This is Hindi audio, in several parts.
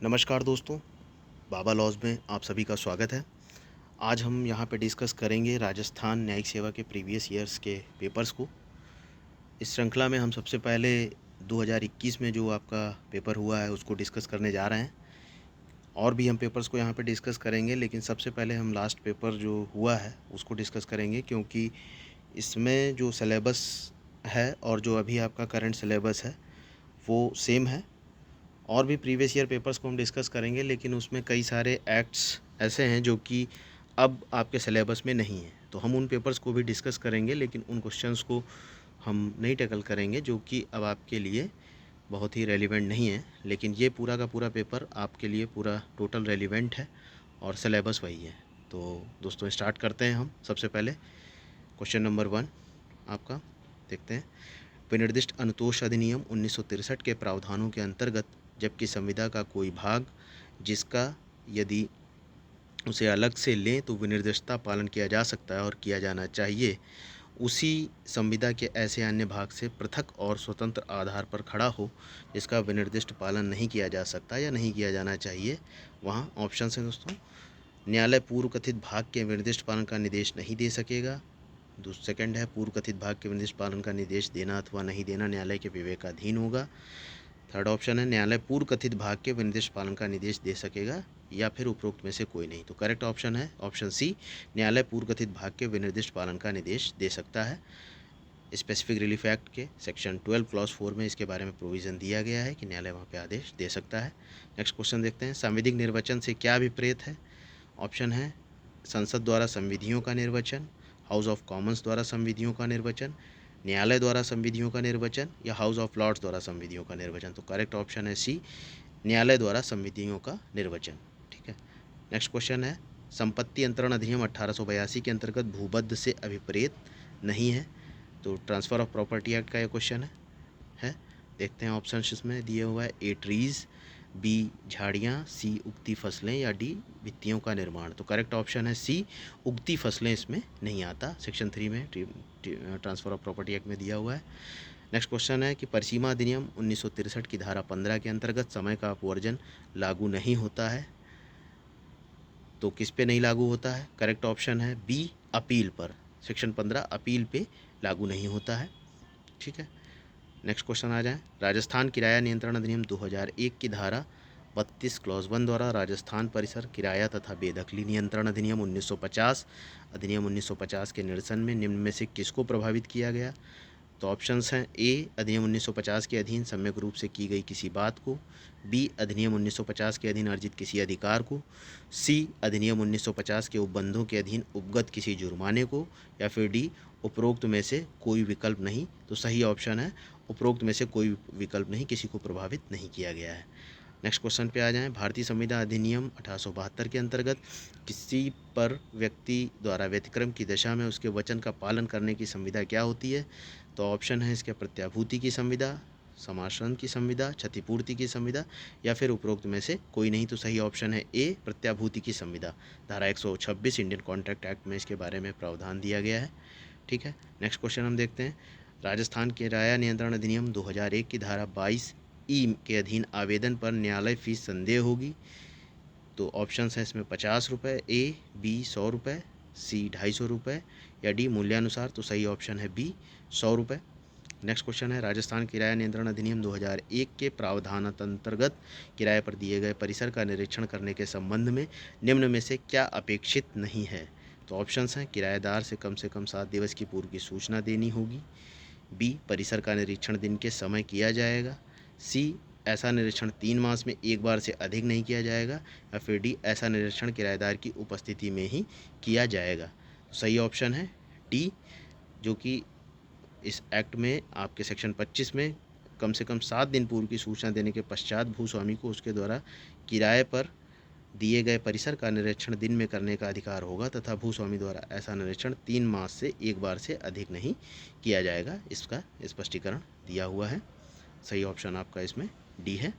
नमस्कार दोस्तों, बाबा लॉज में आप सभी का स्वागत है। आज हम यहाँ पे डिस्कस करेंगे राजस्थान न्यायिक सेवा के प्रीवियस ईयर्स के पेपर्स को। इस श्रृंखला में हम सबसे पहले 2021 में जो आपका पेपर हुआ है उसको डिस्कस करने जा रहे हैं। और भी हम पेपर्स को यहाँ पे डिस्कस करेंगे, लेकिन सबसे पहले हम लास्ट पेपर जो हुआ है उसको डिस्कस करेंगे, क्योंकि इसमें जो सिलेबस है और जो अभी आपका करंट सिलेबस है वो सेम है। और भी प्रीवियस ईयर पेपर्स को हम डिस्कस करेंगे, लेकिन उसमें कई सारे एक्ट्स ऐसे हैं जो कि अब आपके सिलेबस में नहीं है, तो हम उन पेपर्स को भी डिस्कस करेंगे, लेकिन उन क्वेश्चंस को हम नहीं टैकल करेंगे जो कि अब आपके लिए बहुत ही रेलिवेंट नहीं है। लेकिन ये पूरा का पूरा पेपर आपके लिए पूरा टोटल रेलिवेंट है और सिलेबस वही है। तो दोस्तों स्टार्ट करते हैं हम। सबसे पहले क्वेश्चन नंबर 1 आपका देखते हैं। विनिर्दिष्ट अनुतोष अधिनियम 1963 के प्रावधानों के अंतर्गत जबकि संविदा का कोई भाग जिसका यदि उसे अलग से लें तो विनिर्दिष्टता पालन किया जा सकता है और किया जाना चाहिए, उसी संविदा के ऐसे अन्य भाग से पृथक और स्वतंत्र आधार पर खड़ा हो जिसका विनिर्दिष्ट पालन नहीं किया जा सकता या नहीं किया जाना चाहिए, वहाँ ऑप्शन है दोस्तों। न्यायालय पूर्व कथित भाग के विनिर्दिष्ट पालन का निर्देश नहीं दे सकेगा। सेकंड है, पूर्व कथित भाग के विनिर्दिष्ट पालन का निर्देश देना अथवा नहीं देना न्यायालय के विवेकाधीन होगा। थर्ड ऑप्शन है, न्यायालय पूर्व कथित भाग के विनिर्दिष्ट पालन का निर्देश दे सकेगा या फिर उपरोक्त में से कोई नहीं। तो करेक्ट ऑप्शन है ऑप्शन सी, न्यायालय पूर्व कथित भाग के विनिर्दिष्ट पालन का निर्देश दे सकता है। स्पेसिफिक रिलीफ एक्ट के सेक्शन 12 क्लॉज 4 में इसके बारे में प्रोविज़न दिया गया है कि न्यायालय वहाँ पे आदेश दे सकता है। नेक्स्ट क्वेश्चन देखते हैं। सांविधिक निर्वचन से क्या अभिप्रेत है? ऑप्शन है संसद द्वारा संविधियों का निर्वचन, हाउस ऑफ कॉमन्स द्वारा संविधियों का निर्वचन, न्यायालय द्वारा संविधियों का निर्वचन या हाउस ऑफ लॉर्ड्स द्वारा संविधियों का निर्वचन। तो करेक्ट ऑप्शन है सी, न्यायालय द्वारा संविधियों का निर्वचन। ठीक है। नेक्स्ट क्वेश्चन है, संपत्ति अंतरण अधिनियम 1882 के अंतर्गत भूबद्ध से अभिप्रेत नहीं है। तो ट्रांसफ़र ऑफ प्रॉपर्टी एक्ट का ये क्वेश्चन है। देखते हैं ऑप्शन इसमें दिए हुआ है। ए ट्रीज़, बी झाड़ियाँ, सी उगती फसलें या डी भित्तियों का निर्माण। तो करेक्ट ऑप्शन है सी, उगती फसलें इसमें नहीं आता, सेक्शन 3 में ट्रांसफ़र ऑफ प्रॉपर्टी एक्ट में दिया हुआ है। नेक्स्ट क्वेश्चन है कि परिसीमा अधिनियम 1963 की धारा 15 के अंतर्गत समय का अपवर्जन लागू नहीं होता है। तो किस पे नहीं लागू होता है? करेक्ट ऑप्शन है बी, अपील पर। सेक्शन 15 अपील पे लागू नहीं होता है। ठीक है। नेक्स्ट क्वेश्चन आ जाए। राजस्थान किराया नियंत्रण अधिनियम 2001 की धारा 32 क्लॉज 1 द्वारा राजस्थान परिसर किराया तथा बेदखली नियंत्रण अधिनियम 1950 के निरसन में निम्न में से किसको प्रभावित किया गया? तो ऑप्शंस हैं। ए, अधिनियम 1950 के अधीन सम्यक रूप से की गई किसी बात को, बी, अधिनियम 1950 के अधीन अर्जित किसी अधिकार को, सी, अधिनियम 1950 के उपबंधों के अधीन उपगत किसी जुर्माने को, या फिर डी, उपरोक्त में से कोई विकल्प नहीं। तो सही ऑप्शन है उपरोक्त में से कोई विकल्प नहीं, किसी को प्रभावित नहीं किया गया है। नेक्स्ट क्वेश्चन पे आ जाएं। भारतीय संविदा अधिनियम 1872 के अंतर्गत किसी पर व्यक्ति द्वारा व्यतिक्रम की दशा में उसके वचन का पालन करने की संविदा क्या होती है? तो ऑप्शन है इसके प्रत्याभूति की संविदा, समाश्रम की संविदा, क्षतिपूर्ति की संविदा या फिर उपरोक्त में से कोई नहीं। तो सही ऑप्शन है ए, प्रत्याभूति की संविदा। धारा 126 इंडियन कॉन्ट्रैक्ट एक्ट में इसके बारे में प्रावधान दिया गया है। ठीक है। नेक्स्ट क्वेश्चन हम देखते हैं। राजस्थान किराया नियंत्रण अधिनियम 2001 की धारा 22 ई के अधीन आवेदन पर न्यायालय फीस संदेह होगी। तो ऑप्शंस हैं इसमें 50 रुपये, ए, बी 100 रुपये, सी 250 रुपये या डी मूल्यानुसार। तो सही ऑप्शन है बी, 100 रुपये। नेक्स्ट क्वेश्चन है। राजस्थान किराया नियंत्रण अधिनियम 2001 के प्रावधान अंतर्गत किराए पर दिए गए परिसर का निरीक्षण करने के संबंध में निम्न में से क्या अपेक्षित नहीं है? तो ऑप्शंस हैं। किराएदार से कम 7 दिवस की पूर्व की सूचना देनी होगी, बी, परिसर का निरीक्षण दिन के समय किया जाएगा, सी, ऐसा निरीक्षण 3 मास में एक बार से अधिक नहीं किया जाएगा, या फिर डी, ऐसा निरीक्षण किराएदार की उपस्थिति में ही किया जाएगा। तो सही ऑप्शन है डी, जो कि इस एक्ट में आपके सेक्शन 25 में कम से कम 7 दिन पूर्व की सूचना देने के पश्चात भूस्वामी को उसके द्वारा किराए पर दिए गए परिसर का निरीक्षण दिन में करने का अधिकार होगा तथा भूस्वामी द्वारा ऐसा निरीक्षण 3 मास से एक बार से अधिक नहीं किया जाएगा। इसका स्पष्टीकरण दिया हुआ है। सही ऑप्शन आपका इसमें डी है।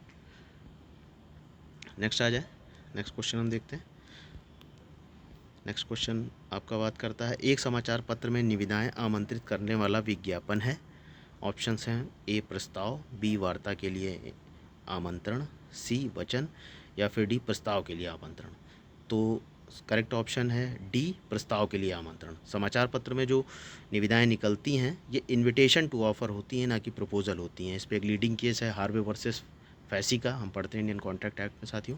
नेक्स्ट आ जाए। नेक्स्ट क्वेश्चन हम देखते हैं। नेक्स्ट क्वेश्चन आपका बात करता है, एक समाचार पत्र में निविदाएं आमंत्रित करने वाला विज्ञापन है। ऑप्शंस हैं। ए, प्रस्ताव, बी, वार्ता के लिए आमंत्रण, सी, वचन या फिर डी प्रस्ताव के लिए आमंत्रण। तो करेक्ट ऑप्शन है डी प्रस्ताव के लिए आमंत्रण। समाचार पत्र में जो निविदाएं निकलती हैं ये इनविटेशन टू ऑफर होती हैं, ना कि प्रपोजल होती हैं। इस पर एक लीडिंग केस है हार्वे वर्सेस फैसी का, हम पढ़ते हैं इंडियन कॉन्ट्रैक्ट एक्ट में साथियों।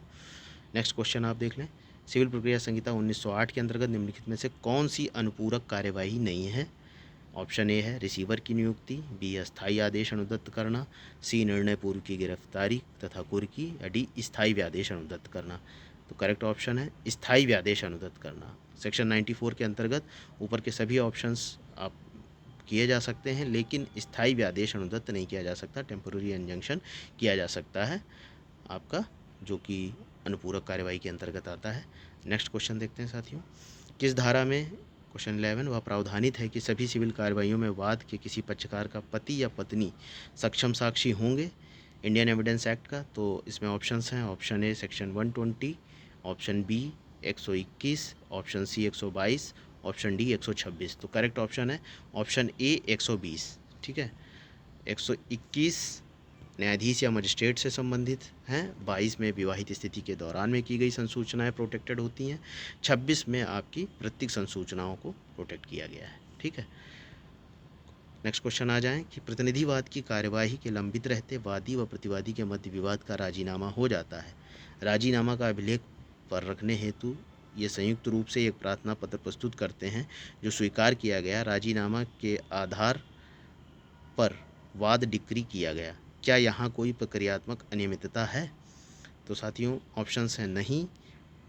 नेक्स्ट क्वेश्चन आप देख लें। सिविल प्रक्रिया संहिता 1908 के अंतर्गत निम्नलिखित में से कौन सी अनुपूरक कार्यवाही नहीं है? ऑप्शन ए है रिसीवर की नियुक्ति, बी अस्थायी आदेश अनुदत्त करना, सी निर्णय पूर्व की गिरफ्तारी तथा कुर्की, या डी स्थायी व्यादेश अनुदत्त करना। तो करेक्ट ऑप्शन है स्थायी व्यादेश अनुदत्त करना। सेक्शन 94 के अंतर्गत ऊपर के सभी ऑप्शंस आप किए जा सकते हैं, लेकिन स्थायी व्यादेश अनुदत्त नहीं किया जा सकता, टेम्पोररी इंजंक्शन किया जा सकता है आपका, जो कि अनुपूरक कार्यवाही के अंतर्गत आता है। नेक्स्ट क्वेश्चन देखते हैं साथियों। किस धारा में, क्वेश्चन 11, वह प्रावधानित है कि सभी सिविल कार्रवाइयों में वाद के किसी पक्षकार का पति या पत्नी सक्षम साक्षी होंगे? इंडियन एविडेंस एक्ट का। तो इसमें ऑप्शंस हैं, option A section 120, option B 121, option C 122, option D 126। तो करेक्ट ऑप्शन है ऑप्शन ए 120। ठीक है, 121 न्यायाधीश या मजिस्ट्रेट से संबंधित हैं, 22 में विवाहित स्थिति के दौरान में की गई संसूचनाएं प्रोटेक्टेड होती हैं, 26 में आपकी प्रत्येक संसूचनाओं को प्रोटेक्ट किया गया है। ठीक है, नेक्स्ट क्वेश्चन आ जाएं कि प्रतिनिधिवाद की कार्यवाही के लंबित रहते वादी व प्रतिवादी के मध्य विवाद का राजीनामा हो जाता है। राजीनामा का अभिलेख पर रखने हेतु ये संयुक्त रूप से एक प्रार्थना पत्र प्रस्तुत करते हैं जो स्वीकार किया गया राजीनामा के आधार पर वाद डिक्री किया गया। क्या यहाँ कोई प्रक्रियात्मक अनियमितता है? तो साथियों ऑप्शंस हैं नहीं,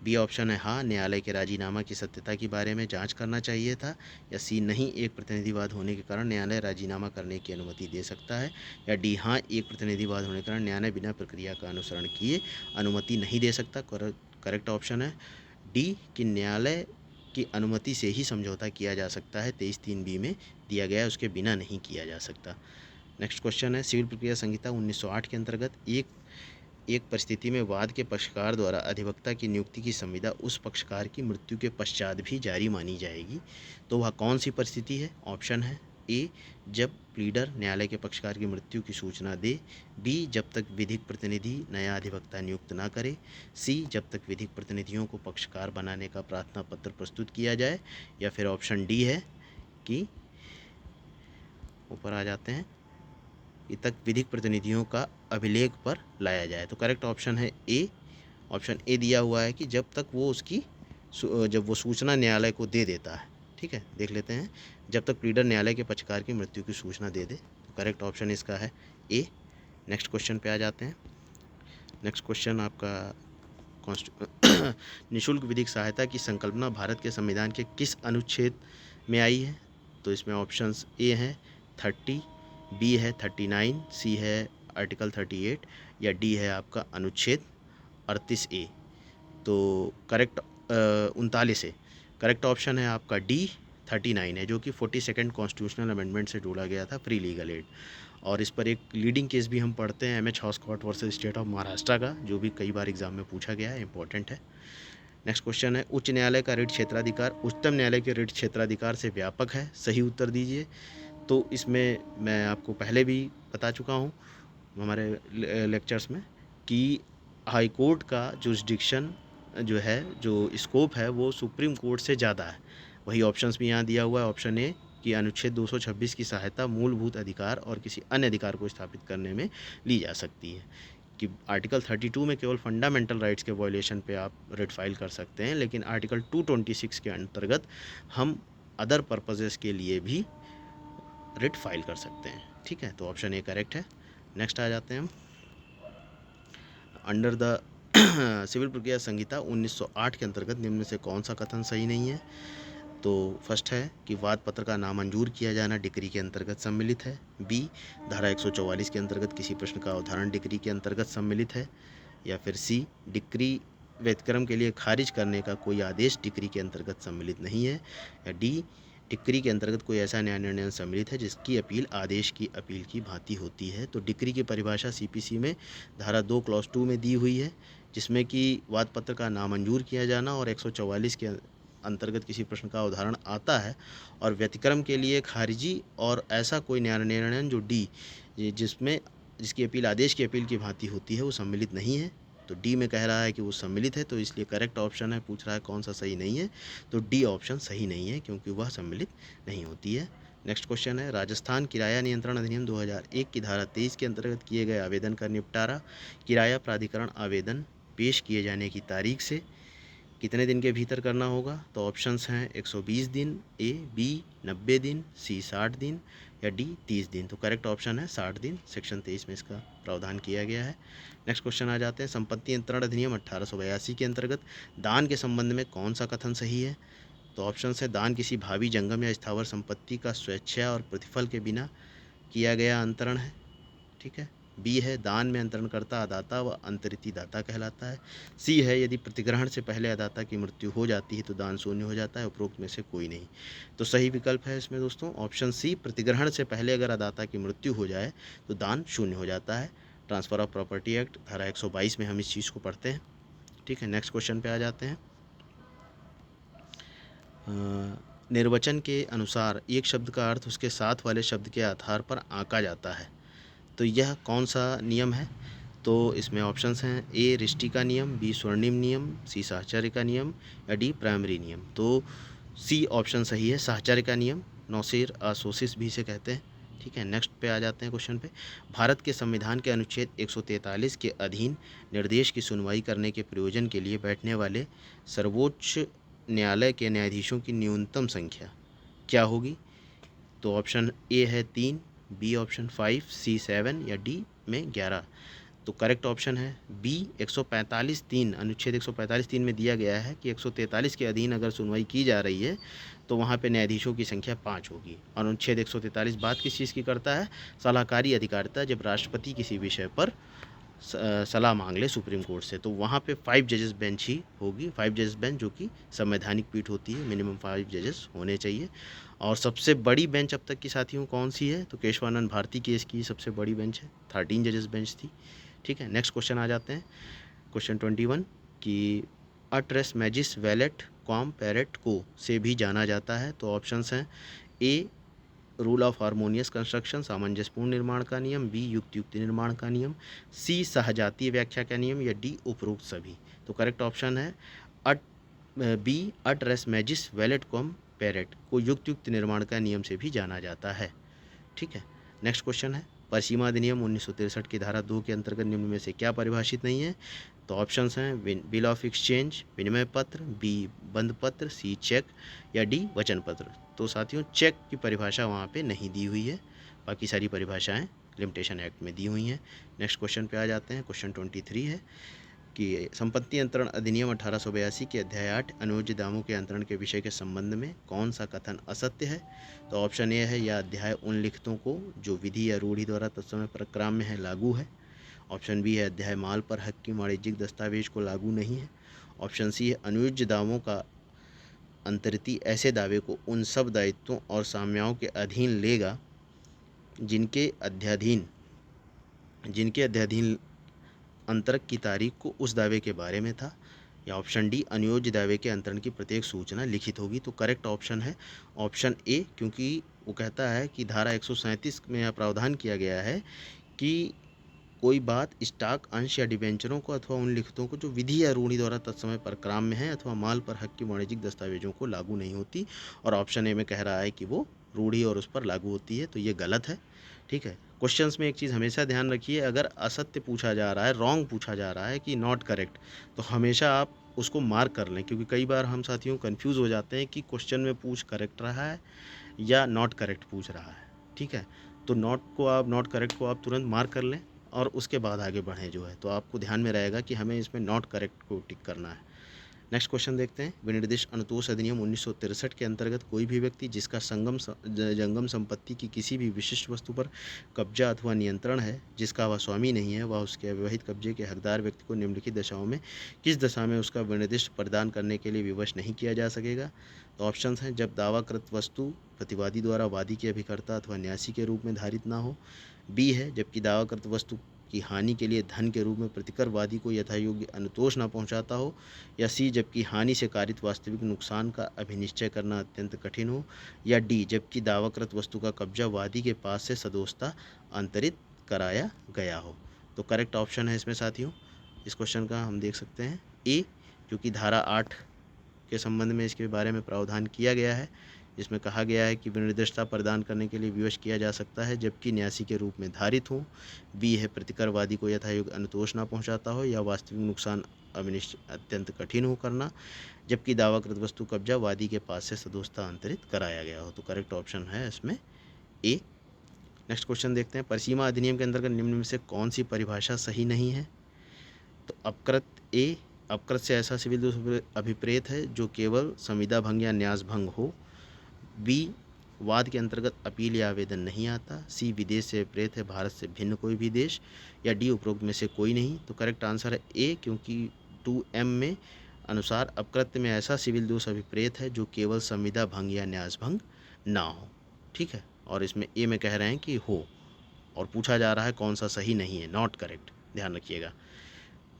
बी ऑप्शन है हाँ, न्यायालय के राजीनामा की सत्यता के बारे में जांच करना चाहिए था, या सी नहीं, एक प्रतिनिधिवाद होने के कारण न्यायालय राजीनामा करने की अनुमति दे सकता है, या डी हाँ, एक प्रतिनिधिवाद होने के कारण न्यायालय बिना प्रक्रिया का अनुसरण किए अनुमति नहीं दे सकता। करेक्ट ऑप्शन है डी कि न्यायालय की अनुमति से ही समझौता किया जा सकता है, 23(3)(b) में दिया गया है, उसके बिना नहीं किया जा सकता। नेक्स्ट क्वेश्चन है सिविल प्रक्रिया संहिता 1908 के अंतर्गत एक परिस्थिति में वाद के पक्षकार द्वारा अधिवक्ता की नियुक्ति की संविदा उस पक्षकार की मृत्यु के पश्चात भी जारी मानी जाएगी। तो वह कौन सी परिस्थिति है? ऑप्शन है ए जब प्लीडर न्यायालय के पक्षकार की मृत्यु की सूचना दे, बी जब तक विधिक प्रतिनिधि नया अधिवक्ता नियुक्त ना करे, सी जब तक विधिक प्रतिनिधियों को पक्षकार बनाने का प्रार्थना पत्र प्रस्तुत किया जाए, या फिर ऑप्शन डी है कि ऊपर आ जाते हैं तक विधिक प्रतिनिधियों का अभिलेख पर लाया जाए। तो करेक्ट ऑप्शन है ए, ऑप्शन ए दिया हुआ है कि जब तक वो उसकी जब वो सूचना न्यायालय को दे देता है। ठीक है, देख लेते हैं, जब तक प्लीडर न्यायालय के पक्षकार की मृत्यु की सूचना दे दे। तो करेक्ट ऑप्शन इसका है ए। नेक्स्ट क्वेश्चन पे आ जाते हैं। नेक्स्ट क्वेश्चन आपका निःशुल्क विधिक सहायता की संकल्पना भारत के संविधान के किस अनुच्छेद में आई है? तो इसमें ऑप्शंस ए हैं 30, बी है 39, सी है आर्टिकल 38, या डी है आपका अनुच्छेद 38A। तो करेक्ट 39 है, करेक्ट ऑप्शन है आपका डी 39 है, जो कि 42nd कॉन्स्टिट्यूशनल अमेंडमेंट से जोड़ा गया था, फ्री लीगल एड। और इस पर एक लीडिंग केस भी हम पढ़ते हैं MH Hoskot versus state of Maharashtra का, जो भी कई बार एग्जाम में पूछा गया है, इंपॉर्टेंट है। नेक्स्ट क्वेश्चन है उच्च न्यायालय का रिट क्षेत्राधिकार उच्चतम न्यायालय के रिट क्षेत्राधिकार से व्यापक है? सही उत्तर दीजिए। तो इसमें मैं आपको पहले भी बता चुका हूँ हमारे लेक्चर्स में कि हाई कोर्ट का जुरिसडिक्शन जो है, जो स्कोप है, वो सुप्रीम कोर्ट से ज़्यादा है। वही ऑप्शंस भी यहाँ दिया हुआ है, ऑप्शन ए कि अनुच्छेद 226 की सहायता मूलभूत अधिकार और किसी अन्य अधिकार को स्थापित करने में ली जा सकती है, कि आर्टिकल 32 में केवल फंडामेंटल राइट्स के वायलेशन पे आप रिट फाइल कर सकते हैं, लेकिन आर्टिकल 226 के अंतर्गत हम अदर पर्पजेस के लिए भी रिट फाइल कर सकते हैं। ठीक है, तो ऑप्शन ए करेक्ट है। नेक्स्ट आ जाते हैं हम अंडर द सिविल प्रक्रिया संहिता 1908 के अंतर्गत निम्न में से कौन सा कथन सही नहीं है? तो फर्स्ट है कि वाद पत्र का नामंजूर किया जाना डिक्री के अंतर्गत सम्मिलित है, बी धारा 144 के अंतर्गत किसी प्रश्न का अवधारण डिक्री के अंतर्गत सम्मिलित है, या फिर सी डिक्री व्यतिक्रम के लिए खारिज करने का कोई आदेश डिक्री के अंतर्गत सम्मिलित नहीं है, या डी डिक्री के अंतर्गत कोई ऐसा न्याय निर्णय सम्मिलित है जिसकी अपील आदेश की अपील की भांति होती है। तो डिक्री की परिभाषा CPC में धारा 2 क्लॉज 2 में दी हुई है, जिसमें कि वाद पत्र का नामंजूर किया जाना और 144 के अंतर्गत किसी प्रश्न का उदाहरण आता है, और व्यतिक्रम के लिए खारिजी और ऐसा कोई न्याय निर्णय जो डी जिसकी अपील आदेश की अपील की भांति होती है, वो सम्मिलित नहीं है। तो डी में कह रहा है कि वो सम्मिलित है, तो इसलिए करेक्ट ऑप्शन है, पूछ रहा है कौन सा सही नहीं है, तो डी ऑप्शन सही नहीं है क्योंकि वह सम्मिलित नहीं होती है। नेक्स्ट क्वेश्चन है, राजस्थान किराया नियंत्रण अधिनियम 2001 की धारा 23 के अंतर्गत किए गए आवेदन का निपटारा किराया प्राधिकरण आवेदन पेश किए जाने की तारीख से कितने दिन के भीतर करना होगा? तो ऑप्शंस हैं 120 दिन, ए, बी 90 दिन, सी 60 दिन या डी 30 दिन। तो करेक्ट ऑप्शन है 60 दिन, सेक्शन 23 में इसका प्रावधान किया गया है। नेक्स्ट क्वेश्चन आ जाते हैं, संपत्ति अंतरण अधिनियम 1882 के अंतर्गत दान के संबंध में कौन सा कथन सही है? तो ऑप्शंस है, दान किसी भावी जंगम या स्थावर संपत्ति का स्वेच्छा और प्रतिफल के बिना किया गया अंतरण है, ठीक है। बी है, दान में अंतरणकर्ता अदाता व अंतरिती दाता कहलाता है। सी है, यदि प्रतिग्रहण से पहले अदाता की मृत्यु हो जाती है तो दान शून्य हो जाता है, उपरोक्त में से कोई नहीं। तो सही विकल्प है इसमें दोस्तों ऑप्शन सी, प्रतिग्रहण से पहले अगर अदाता की मृत्यु हो जाए तो दान शून्य हो जाता है। ट्रांसफ़र ऑफ प्रॉपर्टी एक्ट धारा 122 में हम इस चीज़ को पढ़ते हैं, ठीक है। नेक्स्ट क्वेश्चन पे आ जाते हैं। निर्वचन के अनुसार एक शब्द का अर्थ उसके साथ वाले शब्द के आधार पर आंका जाता है, तो यह कौन सा नियम है? तो इसमें ऑप्शंस हैं, ए रिष्टि का नियम, बी स्वर्णिम नियम, सी साहचर्य का नियम या डी प्राइमरी नियम। तो सी ऑप्शन सही है, साहचर्य का नियम, नौसेर आसोसिस भी इसे कहते हैं, ठीक है। नेक्स्ट पे आ जाते हैं क्वेश्चन पे। भारत के संविधान के अनुच्छेद 143 के अधीन निर्देश की सुनवाई करने के प्रयोजन के लिए बैठने वाले सर्वोच्च न्यायालय के न्यायाधीशों की न्यूनतम संख्या क्या होगी? तो ऑप्शन ए है 3, बी ऑप्शन 5, सी 7 या डी में 11। तो करेक्ट ऑप्शन है बी 145(3), अनुच्छेद 145(3) में दिया गया है कि 143 के अधीन अगर सुनवाई की जा रही है तो वहाँ पे न्यायाधीशों की संख्या 5 होगी। और अनुच्छेद 143 बात किस चीज़ की करता है? सलाहकारी अधिकारिता, जब राष्ट्रपति किसी विषय पर सलाह मांग ले सुप्रीम कोर्ट से, तो वहाँ पे 5 जजेस बेंच ही होगी, 5 जजेस बेंच, जो कि संवैधानिक पीठ होती है, मिनिमम 5 जजेस होने चाहिए। और सबसे बड़ी बेंच अब तक की साथियों कौन सी है? तो केशवानंद भारती केस की सबसे बड़ी बेंच है, 13 जजेस बेंच थी, ठीक है। नेक्स्ट क्वेश्चन आ जाते हैं, क्वेश्चन 21 कि अट्रेस मैजिस वैलेट कॉम पैरेट को से भी जाना जाता है। तो ऑप्शंस हैं, a rule of harmonious construction, सामंजस्यपूर्ण निर्माण का नियम, बी युक्ति निर्माण का नियम, सी सहजातीय व्याख्या का नियम या डी उपरोक्त सभी। तो करेक्ट ऑप्शन है अट बी अट रेस मैजिस वैलेट कॉम पैरेट को युक्त निर्माण का नियम से भी जाना जाता है, ठीक है। नेक्स्ट क्वेश्चन है, परिसीमा अधिनियम 1963 की धारा 2 के अंतर्गत निम्न में से क्या परिभाषित नहीं है? तो ऑप्शंस हैं, बिल ऑफ एक्सचेंज, विनिमय पत्र, बी बंद पत्र, सी चेक या डी वचन पत्र। तो साथियों चेक की परिभाषा वहाँ पे नहीं दी हुई है, बाकी सारी परिभाषाएं लिमिटेशन एक्ट में दी हुई हैं। नेक्स्ट क्वेश्चन पे आ जाते हैं, क्वेश्चन 23 है कि संपत्ति अंतरण अधिनियम 1882 के अध्याय 8 अनुयोज्य दामों के अंतरण के विषय के संबंध में कौन सा कथन असत्य है? तो ऑप्शन ए है, यह अध्याय उन लिखतों को जो विधि या रूढ़ि द्वारा तत्समय प्रक्राम में है लागू है। ऑप्शन बी है, अध्याय माल पर हक की वाणिज्यिक दस्तावेज को लागू नहीं है। ऑप्शन सी है, अनुयोज्य दावों का अंतरित ऐसे दावे को उन सब दायित्वों और साम्याओं के अधीन लेगा जिनके अध्याधीन अंतरक की तारीख को उस दावे के बारे में था। या ऑप्शन डी, अनुयोज्य दावे के अंतरण की प्रत्येक सूचना लिखित होगी। तो करेक्ट ऑप्शन है ऑप्शन ए, क्योंकि वो कहता है कि धारा 137 में यह प्रावधान किया गया है कि कोई बात स्टॉक अंश या डिबेंचरों को अथवा उन लिखतों को जो विधि या रूढ़ि द्वारा तत्समय प्रक्राम में है अथवा माल पर हक की वाणिज्यिक दस्तावेजों को लागू नहीं होती। और ऑप्शन ए में कह रहा है कि वो रूढ़ि और उस पर लागू होती है, तो ये गलत है, ठीक है। क्वेश्चंस में एक चीज़ हमेशा ध्यान रखिए, अगर असत्य पूछा जा रहा है, रॉन्ग पूछा जा रहा है कि नॉट करेक्ट, तो हमेशा आप उसको मार्क कर लें, क्योंकि कई बार हम साथियों कंफ्यूज हो जाते हैं कि क्वेश्चन में पूछ करेक्ट रहा है या नॉट करेक्ट पूछ रहा है, ठीक है। तो नॉट करेक्ट को आप तुरंत मार्क कर लें और उसके बाद आगे बढ़ें जो है, तो आपको ध्यान में रहेगा कि हमें इसमें नॉट करेक्ट को टिक करना है। नेक्स्ट क्वेश्चन देखते हैं, विनिर्दिष्ट अनुतोष अधिनियम 1963 के अंतर्गत कोई भी व्यक्ति जिसका जंगम संपत्ति की किसी भी विशिष्ट वस्तु पर कब्जा अथवा नियंत्रण है, जिसका वह स्वामी नहीं है, वह उसके अविवाहित कब्जे के हकदार व्यक्ति को निम्नलिखित दशाओं में किस दशा में उसका विनिर्दिष्ट प्रदान करने के लिए विवश नहीं किया जा सकेगा? तो ऑप्शंस हैं, जब दावाकृत वस्तु प्रतिवादी द्वारा वादी के अभिकर्ता अथवा न्यासी के रूप में धारित ना हो। बी है, जबकि दावाकृत वस्तु की हानि के लिए धन के रूप में प्रतिकरवादी को यथायोग्य अनुतोष न पहुंचाता हो। या सी, जबकि हानि से कारित वास्तविक नुकसान का अभिनिश्चय करना अत्यंत कठिन हो। या डी, जबकि दावाकृत वस्तु का कब्जा वादी के पास से सदोषता अंतरित कराया गया हो। तो करेक्ट ऑप्शन है इसमें साथियों इस क्वेश्चन का हम देख सकते हैं ए, जो कि धारा 8 के संबंध में इसके बारे में प्रावधान किया गया है, जिसमें कहा गया है कि विनिर्दिष्टता प्रदान करने के लिए विवश किया जा सकता है जबकि न्यासी के रूप में धारित हो। बी है प्रतिकरवादी को यथायोग्य अनुतोष न पहुंचाता हो या वास्तविक नुकसान अत्यंत कठिन हो करना, जबकि दावाकृत वस्तु कब्जा वादी के पास से सदोषता अंतरित कराया गया हो। तो करेक्ट ऑप्शन है इसमें ए। नेक्स्ट क्वेश्चन देखते हैं, परिसीमा अधिनियम के अंतर्गत निम्न में से कौन सी परिभाषा सही नहीं है? तो अपकृत ए, अपकृत से ऐसा सिविल दोष अभिप्रेत है जो केवल संविदा भंग या न्यास भंग हो। बी, वाद के अंतर्गत अपील या आवेदन नहीं आता। सी, विदेश से प्रेत है भारत से भिन्न कोई भी देश। या डी, उपरोक्त में से कोई नहीं। तो करेक्ट आंसर है ए, क्योंकि 2M में अनुसार अपकृत्य में ऐसा सिविल दोष अभिप्रेत है जो केवल संविदा भंग या न्यास भंग ना हो। ठीक है, और इसमें ए में कह रहे हैं कि हो, और पूछा जा रहा है कौन सा सही नहीं है, नॉट करेक्ट, ध्यान रखिएगा।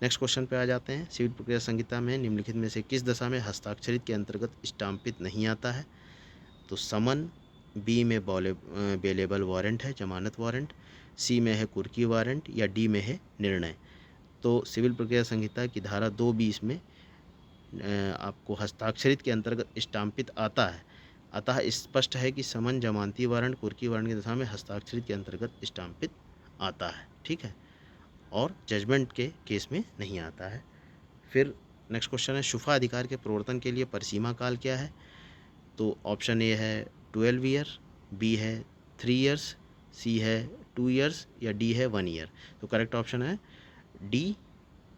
नेक्स्ट क्वेश्चन पे आ जाते हैं, सिविल प्रक्रिया संहिता में निम्नलिखित में से किस दशा में हस्ताक्षरित के अंतर्गत स्टाम्पित नहीं आता है? तो समन, बी में बेलेबल वारंट है, जमानत वारंट, सी में है कुर्की वारंट, या डी में है निर्णय। तो सिविल प्रक्रिया संहिता की धारा 220 में आपको हस्ताक्षरित के अंतर्गत स्टाम्पित आता है, अतः स्पष्ट है कि समन, जमानती वारंट, कुर्की वारंट की दशा में हस्ताक्षरित के अंतर्गत स्टाम्पित आता है। ठीक है, और जजमेंट के केस में नहीं आता है। फिर नेक्स्ट क्वेश्चन है, शुफा अधिकार के प्रवर्तन के लिए परिसीमा काल क्या है? तो ऑप्शन ए है 12 ईयर, बी है 3 ईयर्स, सी है 2 ईयर्स, या डी है 1 ईयर। तो करेक्ट ऑप्शन है डी,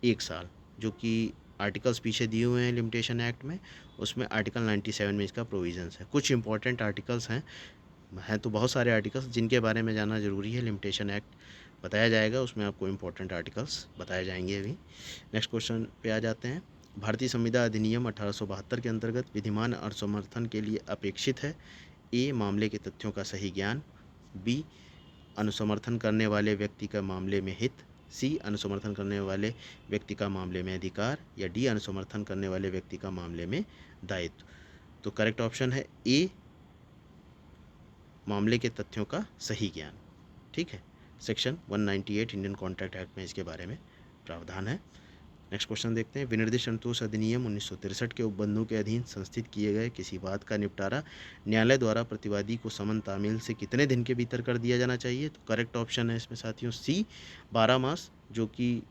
1 साल, जो कि आर्टिकल्स पीछे दिए हुए हैं लिमिटेशन एक्ट में, उसमें आर्टिकल 97 में इसका प्रोविजंस है। कुछ इंपॉर्टेंट आर्टिकल्स हैं तो बहुत सारे आर्टिकल्स जिनके बारे में जानना ज़रूरी है, लिमिटेशन एक्ट बताया जाएगा, उसमें आपको इंपॉर्टेंट आर्टिकल्स बताए जाएंगे अभी। नेक्स्ट क्वेश्चन पे आ जाते हैं, भारतीय संविदा अधिनियम 1872 के अंतर्गत विधिमान और समर्थन के लिए अपेक्षित है। ए, मामले के तथ्यों का सही ज्ञान। बी, अनुसमर्थन करने वाले व्यक्ति का मामले में हित। सी, अनुसमर्थन करने वाले व्यक्ति का मामले में अधिकार। या डी, अनुसमर्थन करने वाले व्यक्ति का मामले में दायित्व। तो करेक्ट ऑप्शन है ए, मामले के तथ्यों का सही ज्ञान। ठीक है, सेक्शन 198 इंडियन कॉन्ट्रैक्ट एक्ट में इसके बारे में प्रावधान है। नेक्स्ट क्वेश्चन देखते हैं, विनिर्दिष्ट संतोष अधिनियम 1963 के उपबंधों के अधीन संस्थित किए गए किसी वाद का निपटारा न्यायालय द्वारा प्रतिवादी को समन तामील से कितने दिन के भीतर कर दिया जाना चाहिए? तो करेक्ट ऑप्शन है इसमें साथियों सी, 12 मास, जो कि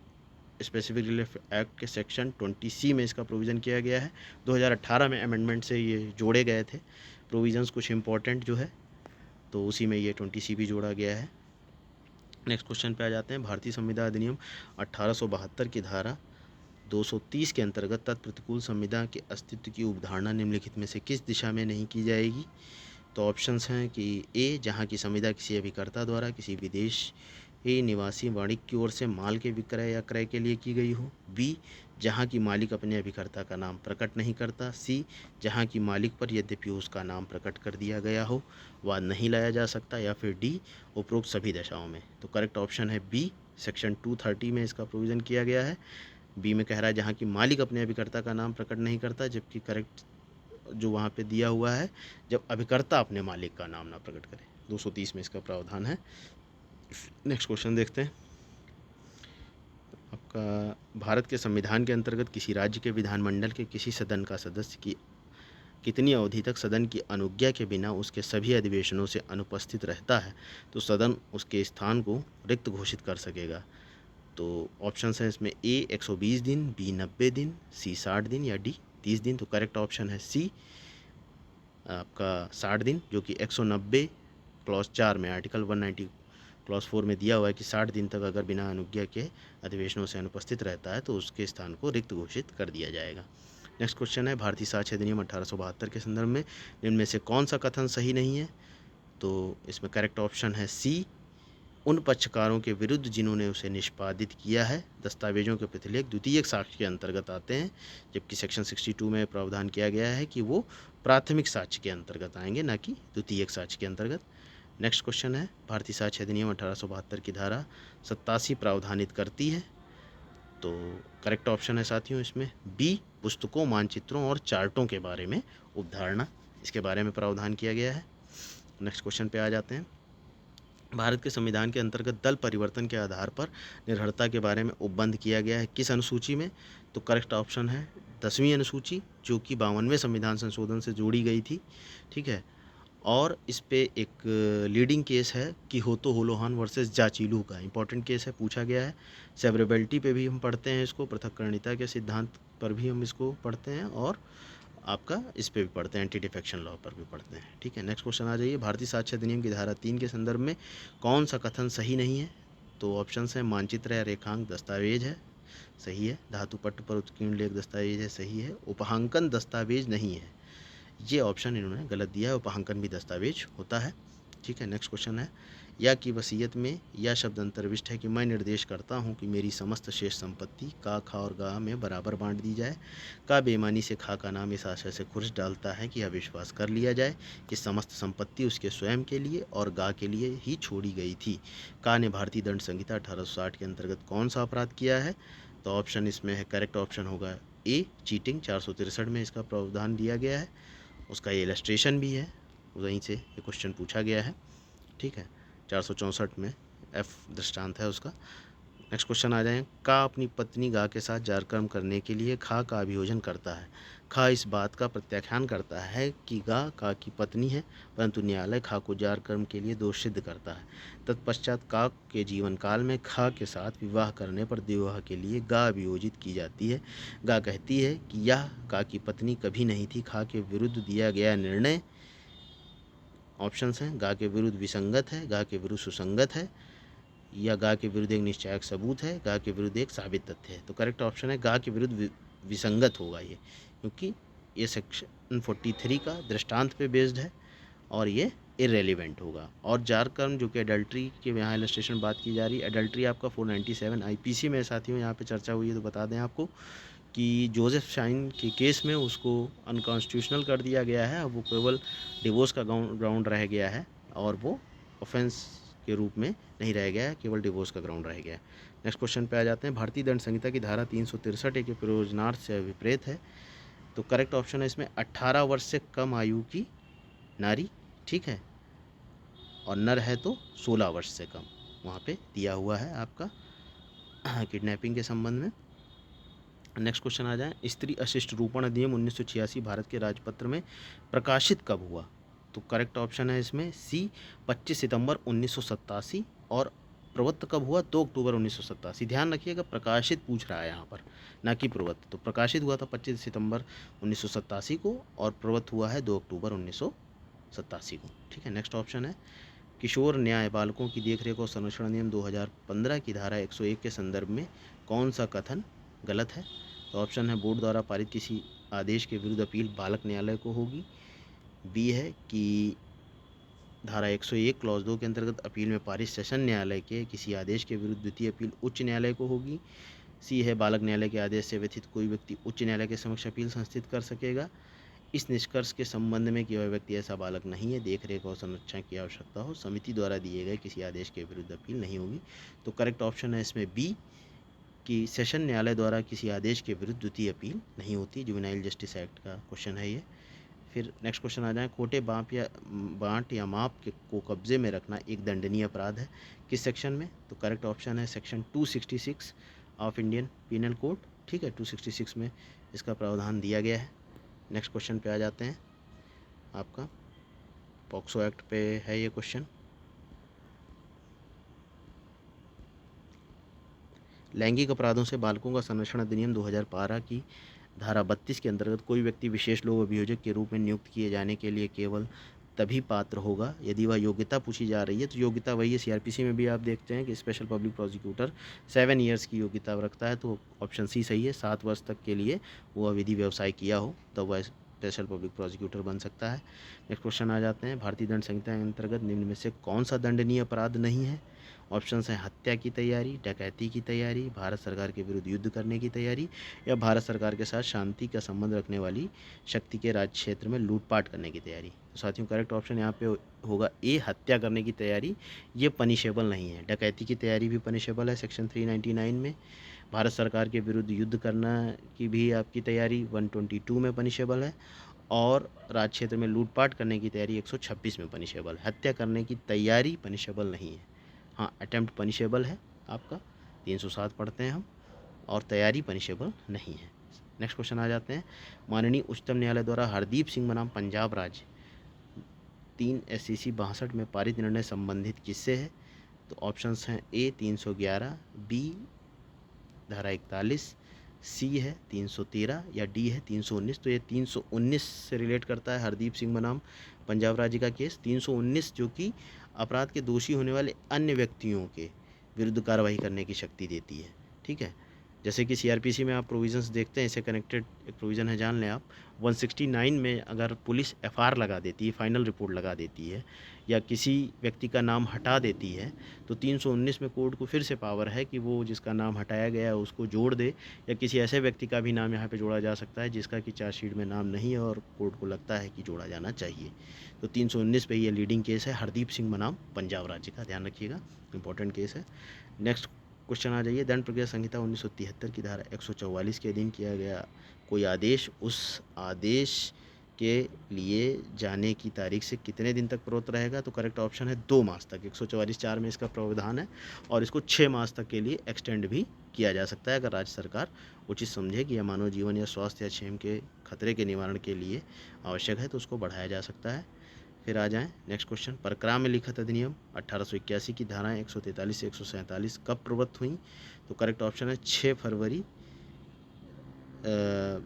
स्पेसिफिक रिलीफ एक्ट के सेक्शन 20C में इसका प्रोविज़न किया गया है। 2018 में अमेंडमेंट से ये जोड़े गए थे प्रोविज़न्स कुछ इंपॉर्टेंट जो है, तो उसी में ये 20C भी जोड़ा गया है। नेक्स्ट क्वेश्चन पे आ जाते हैं, भारतीय संविदा अधिनियम 1872 की धारा 230 के अंतर्गत तत्प्रतिकूल संविदा के अस्तित्व की उपधारणा निम्नलिखित में से किस दिशा में नहीं की जाएगी? तो ऑप्शंस हैं कि ए, जहां की संविदा किसी अभिकर्ता द्वारा किसी विदेशी निवासी वाणिज्य की ओर से माल के विक्रय या क्रय के लिए की गई हो। बी, जहां की मालिक अपने अभिकर्ता का नाम प्रकट नहीं करता। सी, जहां की मालिक पर यद्यपि उसका नाम प्रकट कर दिया गया हो वाद नहीं लाया जा सकता। या फिर डी, उपरोक्त सभी दशाओं में। तो करेक्ट ऑप्शन है बी, सेक्शन 230 में इसका प्रोविज़न किया गया है। बी में कह रहा है जहाँ की मालिक अपने अभिकर्ता का नाम प्रकट नहीं करता, जबकि करेक्ट जो वहाँ पे दिया हुआ है जब अभिकर्ता अपने मालिक का नाम ना प्रकट करे। 230 में इसका प्रावधान है। नेक्स्ट क्वेश्चन देखते हैं, आपका भारत के संविधान के अंतर्गत किसी राज्य के विधानमंडल के किसी सदन का सदस्य की कितनी अवधि तक सदन की अनुज्ञा के बिना उसके सभी अधिवेशनों से अनुपस्थित रहता है तो सदन उसके स्थान को रिक्त घोषित कर सकेगा? तो ऑप्शंस हैं इसमें ए, 120 दिन, बी 90 दिन, सी 60 दिन, या डी 30 दिन। तो करेक्ट ऑप्शन है सी, आपका 60 दिन, जो कि 190 क्लॉज 4 में आर्टिकल 190 क्लॉज 4 में दिया हुआ है कि 60 दिन तक अगर बिना अनुज्ञा के अधिवेशनों से अनुपस्थित रहता है तो उसके स्थान को रिक्त घोषित कर दिया जाएगा। नेक्स्ट क्वेश्चन है, भारतीय साक्ष्य अधिनियम 1872 के संदर्भ में इनमें से कौन सा कथन सही नहीं है? तो इसमें करेक्ट ऑप्शन है सी, उन पक्षकारों के विरुद्ध जिन्होंने उसे निष्पादित किया है दस्तावेजों के प्रतिलेख द्वितीयक साक्ष्य के अंतर्गत आते हैं, जबकि सेक्शन 62 में प्रावधान किया गया है कि वो प्राथमिक साक्ष्य के अंतर्गत आएंगे, ना कि द्वितीयक साक्ष्य के अंतर्गत। नेक्स्ट क्वेश्चन है, भारतीय साक्ष्य अधिनियम 1872 की धारा 87 प्रावधानित करती है। तो करेक्ट ऑप्शन है साथियों इसमें बी, पुस्तकों, मानचित्रों और चार्टों के बारे में उपधारणा, इसके बारे में प्रावधान किया गया है। नेक्स्ट क्वेश्चन पे आ जाते हैं, भारत के संविधान के अंतर्गत दल परिवर्तन के आधार पर निर्भरता के बारे में उपबंध किया गया है किस अनुसूची में? तो करेक्ट ऑप्शन है 10वीं अनुसूची, जो कि 52वें संविधान संशोधन से जोड़ी गई थी। ठीक है, और इस पे एक लीडिंग केस है किहोतो होलोहान वर्सेस जाचीलू का इंपॉर्टेंट केस है, पूछा गया है। सेवरेबिलिटी पे भी हम पढ़ते हैं इसको, पृथक्करणिता के सिद्धांत पर भी हम इसको पढ़ते हैं, और आपका इस पे भी पढ़ते हैं, एंटी डिफेक्शन लॉ पर भी पढ़ते हैं। ठीक है, नेक्स्ट क्वेश्चन आ जाइए। भारतीय साक्ष्य अधिनियम की धारा 3 के संदर्भ में कौन सा कथन सही नहीं है? तो ऑप्शंस हैं मानचित्र या रेखांक दस्तावेज है, सही है। धातु पट्ट पर उत्कीर्ण लेख दस्तावेज है, सही है। उपहांकन दस्तावेज नहीं है, ये ऑप्शन इन्होंने गलत दिया है, उपहांकन भी दस्तावेज होता है। ठीक है, नेक्स्ट क्वेश्चन है या की वसीयत में यह शब्द अंतर्विष्ट है कि मैं निर्देश करता हूँ कि मेरी समस्त शेष संपत्ति का, खा और गा में बराबर बांट दी जाए। का बेईमानी से खा का नाम इस आशय से खुर्ज डालता है कि यह विश्वास कर लिया जाए कि समस्त संपत्ति उसके स्वयं के लिए और गा के लिए ही छोड़ी गई थी। का ने भारतीय दंड संहिता 1860 के अंतर्गत कौन सा अपराध किया है? तो ऑप्शन इसमें है, करेक्ट ऑप्शन होगा ए चीटिंग, 463 में इसका प्रावधान दिया गया है। उसका ये इलस्ट्रेशन भी है, वहीं से ये क्वेश्चन पूछा गया है। ठीक है, 464 में एफ दृष्टांत है उसका। नेक्स्ट क्वेश्चन आ जाए। का अपनी पत्नी गा के साथ जारकर्म करने के लिए खा का अभियोजन करता है। खा इस बात का प्रत्याख्यान करता है कि गा का की पत्नी है, परंतु न्यायालय खा को जारकर्म के लिए दोष सिद्ध करता है। तत्पश्चात का के जीवन काल में खा के साथ विवाह करने पर विवाह के लिए गा अभियोजित की जाती है। गा कहती है कि यह का की पत्नी कभी नहीं थी। खा के विरुद्ध दिया गया निर्णय, ऑप्शंस हैं, गा के विरुद्ध विसंगत है, गा के विरुद्ध सुसंगत है, या गा के विरुद्ध एक निश्चायक सबूत है, गा के विरुद्ध एक साबित तथ्य है। तो करेक्ट ऑप्शन है गा के विरुद्ध विसंगत होगा ये, क्योंकि ये सेक्शन 43 का दृष्टांत पे बेस्ड है और ये इरेलीवेंट होगा। और जारकर्म जो कि एडल्ट्री के यहाँ इलस्ट्रेशन बात की जा रही है, एडल्ट्री आपका 497 आईपीसी में साथियों यहाँ पे चर्चा हुई है। तो बता दें आपको कि जोसेफ शाइन के केस में उसको अनकॉन्स्टिट्यूशनल कर दिया गया है। अब वो केवल डिवोर्स का ग्राउंड रह गया है और वो ऑफेंस के रूप में नहीं रह गया है, केवल डिवोर्स का ग्राउंड रह गया है। नेक्स्ट क्वेश्चन पे आ जाते हैं। भारतीय दंड संहिता की धारा 363 एक प्रयोजनार्थ से विपरीत है। तो करेक्ट ऑप्शन है इसमें 18 वर्ष से कम आयु की नारी, ठीक है, और नर है तो 16 वर्ष से कम, वहाँ पे दिया हुआ है आपका किडनैपिंग के संबंध में। नेक्स्ट क्वेश्चन आ जाए। स्त्री अशिष्ट रूपण अधिनियम 1986 भारत के राजपत्र में प्रकाशित कब हुआ? तो करेक्ट ऑप्शन है इसमें सी 25 सितंबर 1987, और प्रवृत्त कब हुआ? 2 अक्टूबर 1987। ध्यान रखिएगा, प्रकाशित पूछ रहा है यहाँ पर, ना कि प्रवृत्त। तो प्रकाशित हुआ था 25 सितंबर 1987 को, और प्रवृत्त हुआ है 2 अक्टूबर 1987 को। ठीक है, नेक्स्ट ऑप्शन है किशोर न्याय बालकों की देखरेख और संरक्षण अधिनियम 2015 की धारा 101 के संदर्भ में कौन सा कथन गलत है? तो ऑप्शन है बोर्ड द्वारा पारित किसी आदेश के विरुद्ध अपील बालक न्यायालय को होगी। बी है कि धारा 101 क्लॉज 2 के अंतर्गत अपील में पारित सेशन न्यायालय के किसी आदेश के विरुद्ध द्वितीय अपील उच्च न्यायालय को होगी। सी है बालक न्यायालय के आदेश से व्यथित कोई व्यक्ति उच्च न्यायालय के समक्ष अपील संस्थित कर सकेगा। इस निष्कर्ष के संबंध में कि वह व्यक्ति ऐसा बालक नहीं है, देखरेख और संरक्षण की आवश्यकता हो, समिति द्वारा दिए गए किसी आदेश के विरुद्ध अपील नहीं होगी। तो करेक्ट ऑप्शन है इसमें बी कि सेशन न्यायालय द्वारा किसी आदेश के विरुद्ध द्वितीय अपील नहीं होती। जुवेनाइल जस्टिस एक्ट का क्वेश्चन है ये। फिर नेक्स्ट क्वेश्चन आ जाए। खोटे बांट या माप के को कब्जे में रखना एक दंडनीय अपराध है, किस सेक्शन में? तो करेक्ट ऑप्शन है section 266 of Indian Penal Code. ठीक है, 266 में इसका प्रावधान दिया गया है। नेक्स्ट क्वेश्चन पे आ जाते हैं। आपका पॉक्सो एक्ट पे है ये क्वेश्चन। लैंगिक अपराधों से बालकों का संरक्षण अधिनियम 2012 की धारा 32 के अंतर्गत कोई व्यक्ति विशेष लोक अभियोजक के रूप में नियुक्त किए जाने के लिए केवल तभी पात्र होगा यदि वह योग्यता पूछी जा रही है। तो योग्यता वही है, सीआरपीसी में भी आप देखते हैं कि स्पेशल पब्लिक प्रोसिक्यूटर 7 ईयर्स की योग्यता रखता है। तो ऑप्शन सी सही है, 7 वर्ष तक के लिए वो विधि व्यवसाय किया हो तब वह स्पेशल पब्लिक प्रोसिक्यूटर बन सकता है। नेक्स्ट क्वेश्चन आ जाते हैं। भारतीय दंड संहिता के अंतर्गत निम्न में से कौन सा दंडनीय अपराध नहीं है? ऑप्शंस हैं हत्या की तैयारी, डकैती की तैयारी, भारत सरकार के विरुद्ध युद्ध करने की तैयारी, या भारत सरकार के साथ शांति का संबंध रखने वाली शक्ति के राज्य क्षेत्र में लूटपाट करने की तैयारी। तो साथियों करेक्ट ऑप्शन यहाँ पे होगा ए हत्या करने की तैयारी, ये पनिशेबल नहीं है। डकैती की तैयारी भी पनिशेबल है सेक्शन 399 में। भारत सरकार के विरुद्ध युद्ध करना की भी आपकी तैयारी 122 में पनिशेबल है। और राज क्षेत्र में लूटपाट करने की तैयारी 126 में पनिशेबल। हत्या करने की तैयारी पनिशेबल नहीं है। हाँ, अटेम्प्ट पनिशेबल है आपका, 307 पढ़ते हैं हम, और तैयारी पनिशेबल नहीं है। नेक्स्ट क्वेश्चन आ जाते हैं। माननीय उच्चतम न्यायालय द्वारा हरदीप सिंह बनाम पंजाब राज्य 3 SCC 62 में पारित निर्णय संबंधित किससे है? तो ऑप्शंस हैं ए 311, बी धारा 41, सी है 313 या डी है 319। तो ये 319 से रिलेट करता है हरदीप सिंह बनाम पंजाब राज्य का केस। 319 जो कि अपराध के दोषी होने वाले अन्य व्यक्तियों के विरुद्ध कार्रवाई करने की शक्ति देती है। ठीक है, जैसे कि सीआरपीसी में आप प्रोविजंस देखते हैं, इससे कनेक्टेड एक प्रोविज़न है, जान लें आप। 169 में अगर पुलिस एफआईआर लगा देती है, फाइनल रिपोर्ट लगा देती है, या किसी व्यक्ति का नाम हटा देती है, तो 319 में कोर्ट को फिर से पावर है कि वो जिसका नाम हटाया गया है उसको जोड़ दे, या किसी ऐसे व्यक्ति का भी नाम यहाँ पे जोड़ा जा सकता है जिसका कि चार्जशीट में नाम नहीं है और कोर्ट को लगता है कि जोड़ा जाना चाहिए। तो 319 पे ये लीडिंग केस है हरदीप सिंह बनाम पंजाब राज्य का, ध्यान रखिएगा, इंपॉर्टेंट केस है। नेक्स्ट क्वेश्चन आ जाइए। दंड प्रक्रिया संहिता 1973 की धारा 144 के अधीन किया गया कोई आदेश उस आदेश के लिए जाने की तारीख से कितने दिन तक प्रवृत्त रहेगा? तो करेक्ट ऑप्शन है 2 मास तक। 144(4) में इसका प्रावधान है, और इसको 6 मास तक के लिए एक्सटेंड भी किया जा सकता है अगर राज्य सरकार उचित समझे कि यह मानव जीवन या स्वास्थ्य या क्षेम के खतरे के निवारण के लिए आवश्यक है, तो उसको बढ़ाया जा सकता है। फिर आ जाएं नेक्स्ट क्वेश्चन। परक्राम में लिखित अधिनियम 1881 की धाराएं 143 से 147 कब प्रवृत्त हुई? तो करेक्ट ऑप्शन है 6 फरवरी।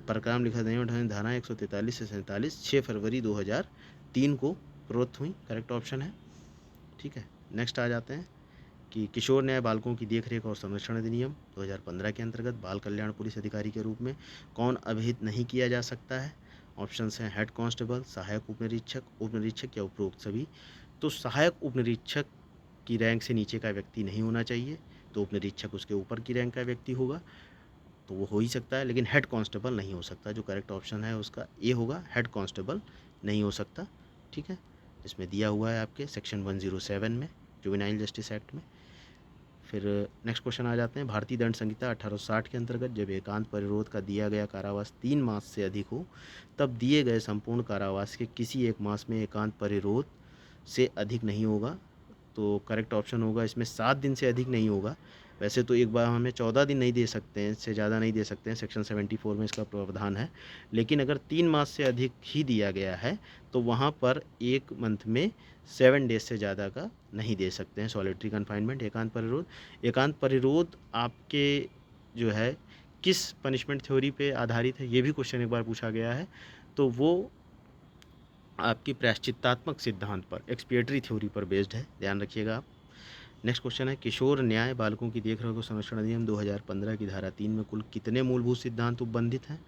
परक्राम लिखित अधिनियम धाराएं 143 से 47 6 फरवरी 2003 को प्रवृत्त हुई, करेक्ट ऑप्शन है। ठीक है, नेक्स्ट आ जाते हैं कि किशोर न्याय बालकों की देखरेख और संरक्षण अधिनियम 2015 के अंतर्गत बाल कल्याण पुलिस अधिकारी के रूप में कौन अभिहित नहीं किया जा सकता है? ऑप्शंस हैं हेड कांस्टेबल, सहायक उपनिरीक्षक या उपरोक्त सभी। तो सहायक उपनिरीक्षक की रैंक से नीचे का व्यक्ति नहीं होना चाहिए, तो उपनिरीक्षक उसके ऊपर की रैंक का व्यक्ति होगा, तो वो हो ही सकता है, लेकिन हेड कांस्टेबल नहीं हो सकता। जो करेक्ट ऑप्शन है उसका ए होगा, हेड कांस्टेबल नहीं हो सकता। ठीक है, इसमें दिया हुआ है आपके सेक्शन 107 में, जुवेनाइल जस्टिस एक्ट में। फिर नेक्स्ट क्वेश्चन आ जाते हैं। भारतीय दंड संहिता 1860 के अंतर्गत जब एकांत परिरोध का दिया गया कारावास 3 मास से अधिक हो, तब दिए गए संपूर्ण कारावास के किसी एक मास में एकांत परिरोध से अधिक नहीं होगा। तो करेक्ट ऑप्शन होगा इसमें 7 दिन से अधिक नहीं होगा। वैसे तो एक बार हमें 14 दिन नहीं दे सकते हैं, इससे ज़्यादा नहीं दे सकते हैं, सेक्शन 74 में इसका प्रावधान है। लेकिन अगर 3 मास से अधिक ही दिया गया है तो वहाँ पर एक मंथ में 7 डेज से ज़्यादा का नहीं दे सकते हैं सॉलिटरी कन्फाइनमेंट, एकांत परिरोध। एकांत परिरोध आपके जो है किस पनिशमेंट थ्योरी पे आधारित है, ये भी क्वेश्चन एक बार पूछा गया है। तो वो आपकी प्रायश्चित्तात्मक सिद्धांत पर, एक्सपिएटरी थ्योरी पर बेस्ड है, ध्यान रखिएगा आप। नेक्स्ट क्वेश्चन है किशोर न्याय बालकों की देखरेख और संरक्षण अधिनियम 2015 की धारा 3 में कुल कितने मूलभूत सिद्धांत उपबंधित हैं?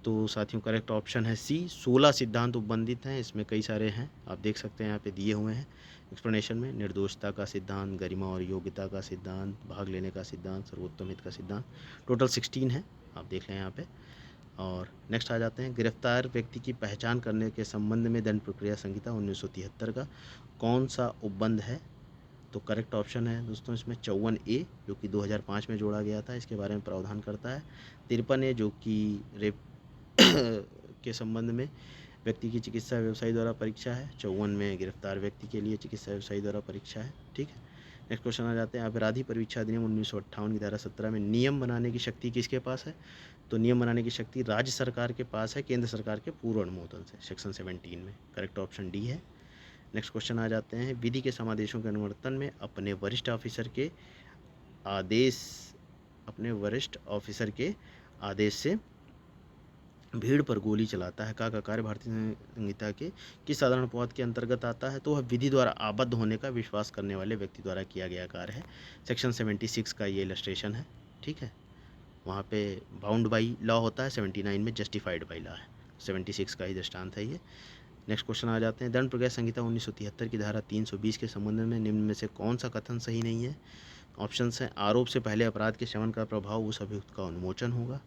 तो साथियों करेक्ट ऑप्शन है सी, 16 सिद्धांत उपबंधित हैं। इसमें कई सारे हैं, आप देख सकते हैं यहाँ पे दिए हुए हैं एक्सप्लेनेशन में। निर्दोषता का सिद्धांत, गरिमा और योग्यता का सिद्धांत, भाग लेने का सिद्धांत, सर्वोत्तम हित का सिद्धांत, टोटल 16 है, आप देख लें यहाँ पे। और नेक्स्ट आ जाते हैं। गिरफ्तार व्यक्ति की पहचान करने के संबंध में दंड प्रक्रिया संहिता 1973 का कौन सा उपबंध है? तो करेक्ट ऑप्शन है दोस्तों इसमें 54A, जो कि 2005 में जोड़ा गया था, इसके बारे में प्रावधान करता है। 53A जो कि रेप के संबंध में व्यक्ति की चिकित्सा व्यवसायी द्वारा परीक्षा है। 54 में गिरफ्तार व्यक्ति के लिए चिकित्सा व्यवसायी द्वारा परीक्षा है। ठीक है, नेक्स्ट क्वेश्चन आ जाते हैं। अपराधी परीक्षा अधिनियम 1958 की धारा 17 में नियम बनाने की शक्ति किसके पास है? तो नियम बनाने की शक्ति राज्य सरकार के पास है, केंद्र सरकार के पूर्व अनुमोदन से, सेक्शन 17 में। करेक्ट ऑप्शन डी है। नेक्स्ट क्वेश्चन आ जाते हैं। विधि के समादेशों के अनुवर्तन में अपने वरिष्ठ ऑफिसर के आदेश से भीड़ पर गोली चलाता है का कार्य भारतीय संहिता के किस साधारण अपवाद के अंतर्गत आता है? तो वह विधि द्वारा आबद्ध होने का विश्वास करने वाले व्यक्ति द्वारा किया गया कार्य है। सेक्शन 76 का ये इलस्ट्रेशन है। ठीक है, वहाँ पे बाउंड बाई लॉ होता है, 79 में जस्टिफाइड बाई लॉ है, 76 का ही दृष्टांत है ये। नेक्स्ट क्वेश्चन आ जाते हैं। दंड प्रक्रिया संहिता 1973 की धारा 320 के संबंध में निम्न में से कौन सा कथन सही नहीं है? ऑप्शंस हैं आरोप से पहले अपराध के शमन का प्रभाव उस अभियुक्त का उन्मोचन होगा।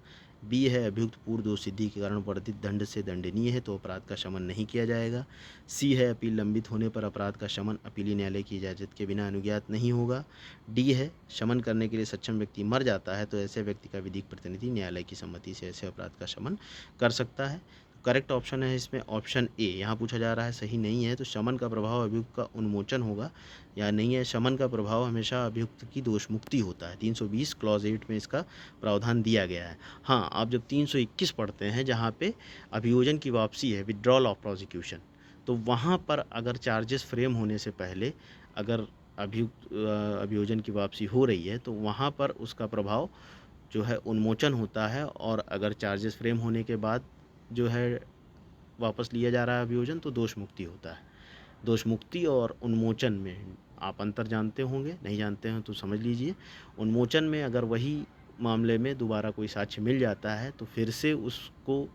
बी है अभियुक्त पूर्व दोष सिद्धि के कारण वर्धित दंड से दंडनीय है तो अपराध का शमन नहीं किया जाएगा। सी है अपील लंबित होने पर अपराध का शमन अपीली न्यायालय की इजाज़त के बिना अनुज्ञात नहीं होगा। डी है शमन करने के लिए सक्षम व्यक्ति मर जाता है तो ऐसे व्यक्ति का विधिक प्रतिनिधि न्यायालय की सम्मति से ऐसे अपराध का शमन कर सकता है। करेक्ट ऑप्शन है इसमें ऑप्शन ए। यहाँ पूछा जा रहा है सही नहीं है, तो शमन का प्रभाव अभियुक्त का उन्मोचन होगा या नहीं है। शमन का प्रभाव हमेशा अभियुक्त की दोष मुक्ति होता है। 320 क्लॉज 8 में इसका प्रावधान दिया गया है। हाँ, आप जब 321 पढ़ते हैं जहाँ पे अभियोजन की वापसी है, विड्रॉल ऑफ प्रोसिक्यूशन, तो वहाँ पर अगर चार्जेस फ्रेम होने से पहले अगर अभियोजन की वापसी हो रही है तो वहाँ पर उसका प्रभाव जो है उन्मोचन होता है, और अगर चार्जेस फ्रेम होने के बाद जो है वापस लिया जा रहा है अभियोजन तो दोष मुक्ति होता है। दोष मुक्ति और उन्मोचन में आप अंतर जानते होंगे, नहीं जानते हैं तो समझ लीजिए। उन्मोचन में अगर वही मामले में दोबारा कोई साक्ष्य मिल जाता है तो फिर से उसको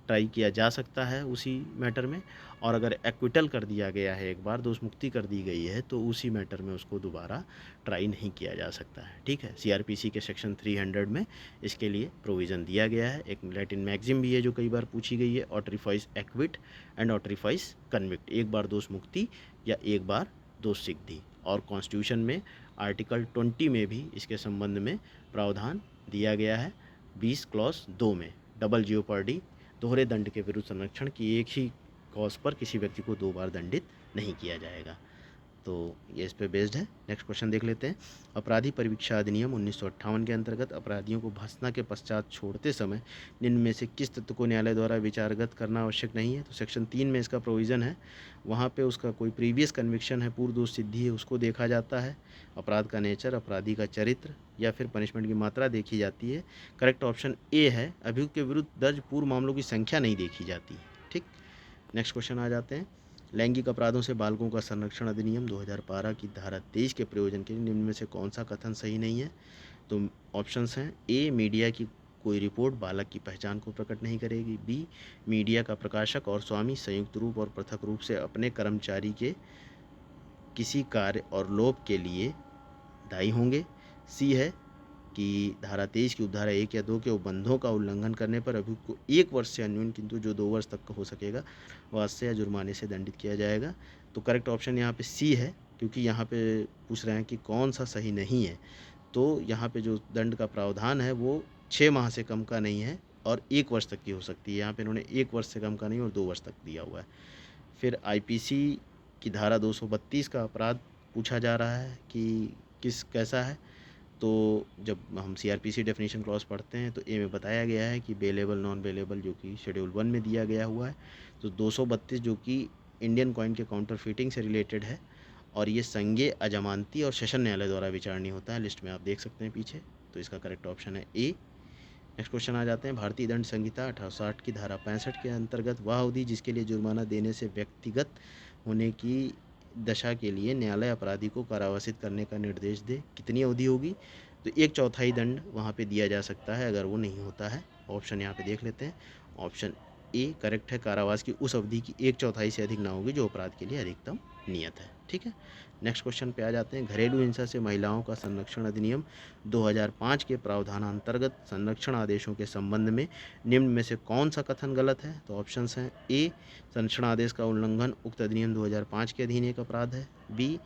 ट्राई किया जा सकता है उसी मैटर में, और अगर एक्विटल कर दिया गया है, एक बार दोष मुक्ति कर दी गई है, तो उसी मैटर में उसको दोबारा ट्राई नहीं किया जा सकता है। ठीक है, सीआरपीसी के सेक्शन 300 में इसके लिए प्रोविज़न दिया गया है। एक लैटिन मैगजिम भी है जो कई बार पूछी गई है, ऑटरीफाइस एक्विट एंड ऑटरीफाइस कन्विक्ट, एक बार दोष मुक्ति या एक बार दोष सिद्धि। और कॉन्स्टिट्यूशन में आर्टिकल 20 में भी इसके संबंध में प्रावधान दिया गया है 20 क्लॉज 2 में, डबल जियोपर्डी, दोहरे दंड के विरुद्ध संरक्षण की एक ही कॉज पर किसी व्यक्ति को 2 बार दंडित नहीं किया जाएगा। तो ये इस पे बेस्ड है। नेक्स्ट क्वेश्चन देख लेते हैं। अपराधी परिवीक्षा अधिनियम 1958 के अंतर्गत अपराधियों को भर्त्सना के पश्चात छोड़ते समय निम्न में से किस तत्व को न्यायालय द्वारा विचारगत करना आवश्यक नहीं है? तो सेक्शन 3 में इसका प्रोविज़न है। वहाँ पे उसका कोई प्रीवियस कन्विक्शन है, पूर्व दोष सिद्धि है, उसको देखा जाता है। अपराध का नेचर, अपराधी का चरित्र या फिर पनिशमेंट की मात्रा देखी जाती है। करेक्ट ऑप्शन ए है, अभियुक्त के विरुद्ध दर्ज पूर्व मामलों की संख्या नहीं देखी जाती। ठीक, नेक्स्ट क्वेश्चन आ जाते हैं। लैंगिक अपराधों से बालकों का संरक्षण अधिनियम 2012 की धारा 23 के प्रयोजन के लिए निम्न में से कौन सा कथन सही नहीं है? तो ऑप्शंस हैं, ए मीडिया की कोई रिपोर्ट बालक की पहचान को प्रकट नहीं करेगी, बी मीडिया का प्रकाशक और स्वामी संयुक्त रूप और पृथक रूप से अपने कर्मचारी के किसी कार्य और लोभ के लिए दायी होंगे, सी है कि धारा 23 की उपधारा 1 या 2 के उपबंधों का उल्लंघन करने पर अभियुक्त को 1 वर्ष से अन्यून किंतु जो 2 वर्ष तक का हो सकेगा वास्य या जुर्माने से दंडित किया जाएगा। तो करेक्ट ऑप्शन यहाँ पे सी है, क्योंकि यहाँ पे पूछ रहे हैं कि कौन सा सही नहीं है। तो यहाँ पे जो दंड का प्रावधान है वो 6 माह से कम का नहीं है और 1 वर्ष तक की हो सकती है। यहाँ पे इन्होंने 1 वर्ष से कम का नहीं और 2 वर्ष तक दिया हुआ है। फिर आईपीसी की धारा 232 का अपराध पूछा जा रहा है कि कैसा है। तो जब हम सीआरपीसी डेफिनेशन क्लॉज पढ़ते हैं तो ए में बताया गया है कि बेलेबल नॉन बेलेबल, जो कि शेड्यूल 1 में दिया गया हुआ है। तो 232 जो कि इंडियन कॉइन के काउंटर फीटिंग से रिलेटेड है, और ये संज्ञेय, अजमानती और सेशन न्यायालय द्वारा विचारणीय होता है। लिस्ट में आप देख सकते हैं पीछे। तो इसका करेक्ट ऑप्शन है ए। नेक्स्ट क्वेश्चन आ जाते हैं। भारतीय दंड संहिता 1860 की धारा 65 के अंतर्गत वह अवधि जिसके लिए जुर्माना देने से व्यक्तिगत होने की दशा के लिए न्यायालय अपराधी को कारावासित करने का निर्देश दे, कितनी अवधि होगी? तो 1/4 दंड वहाँ पे दिया जा सकता है अगर वो नहीं होता है। ऑप्शन यहाँ पे देख लेते हैं। ऑप्शन ए करेक्ट है, कारावास की उस अवधि की 1/4 से अधिक ना होगी जो अपराध के लिए अधिकतम नियत है। ठीक है, नेक्स्ट क्वेश्चन पे आ जाते हैं। घरेलू हिंसा से महिलाओं का संरक्षण अधिनियम 2005 के प्रावधानांतर्गत संरक्षण आदेशों के संबंध में निम्न में से कौन सा कथन गलत है? तो ऑप्शंस हैं, ए संरक्षण आदेश का उल्लंघन उक्त अधिनियम 2005 के अधीन एक अपराध है, बी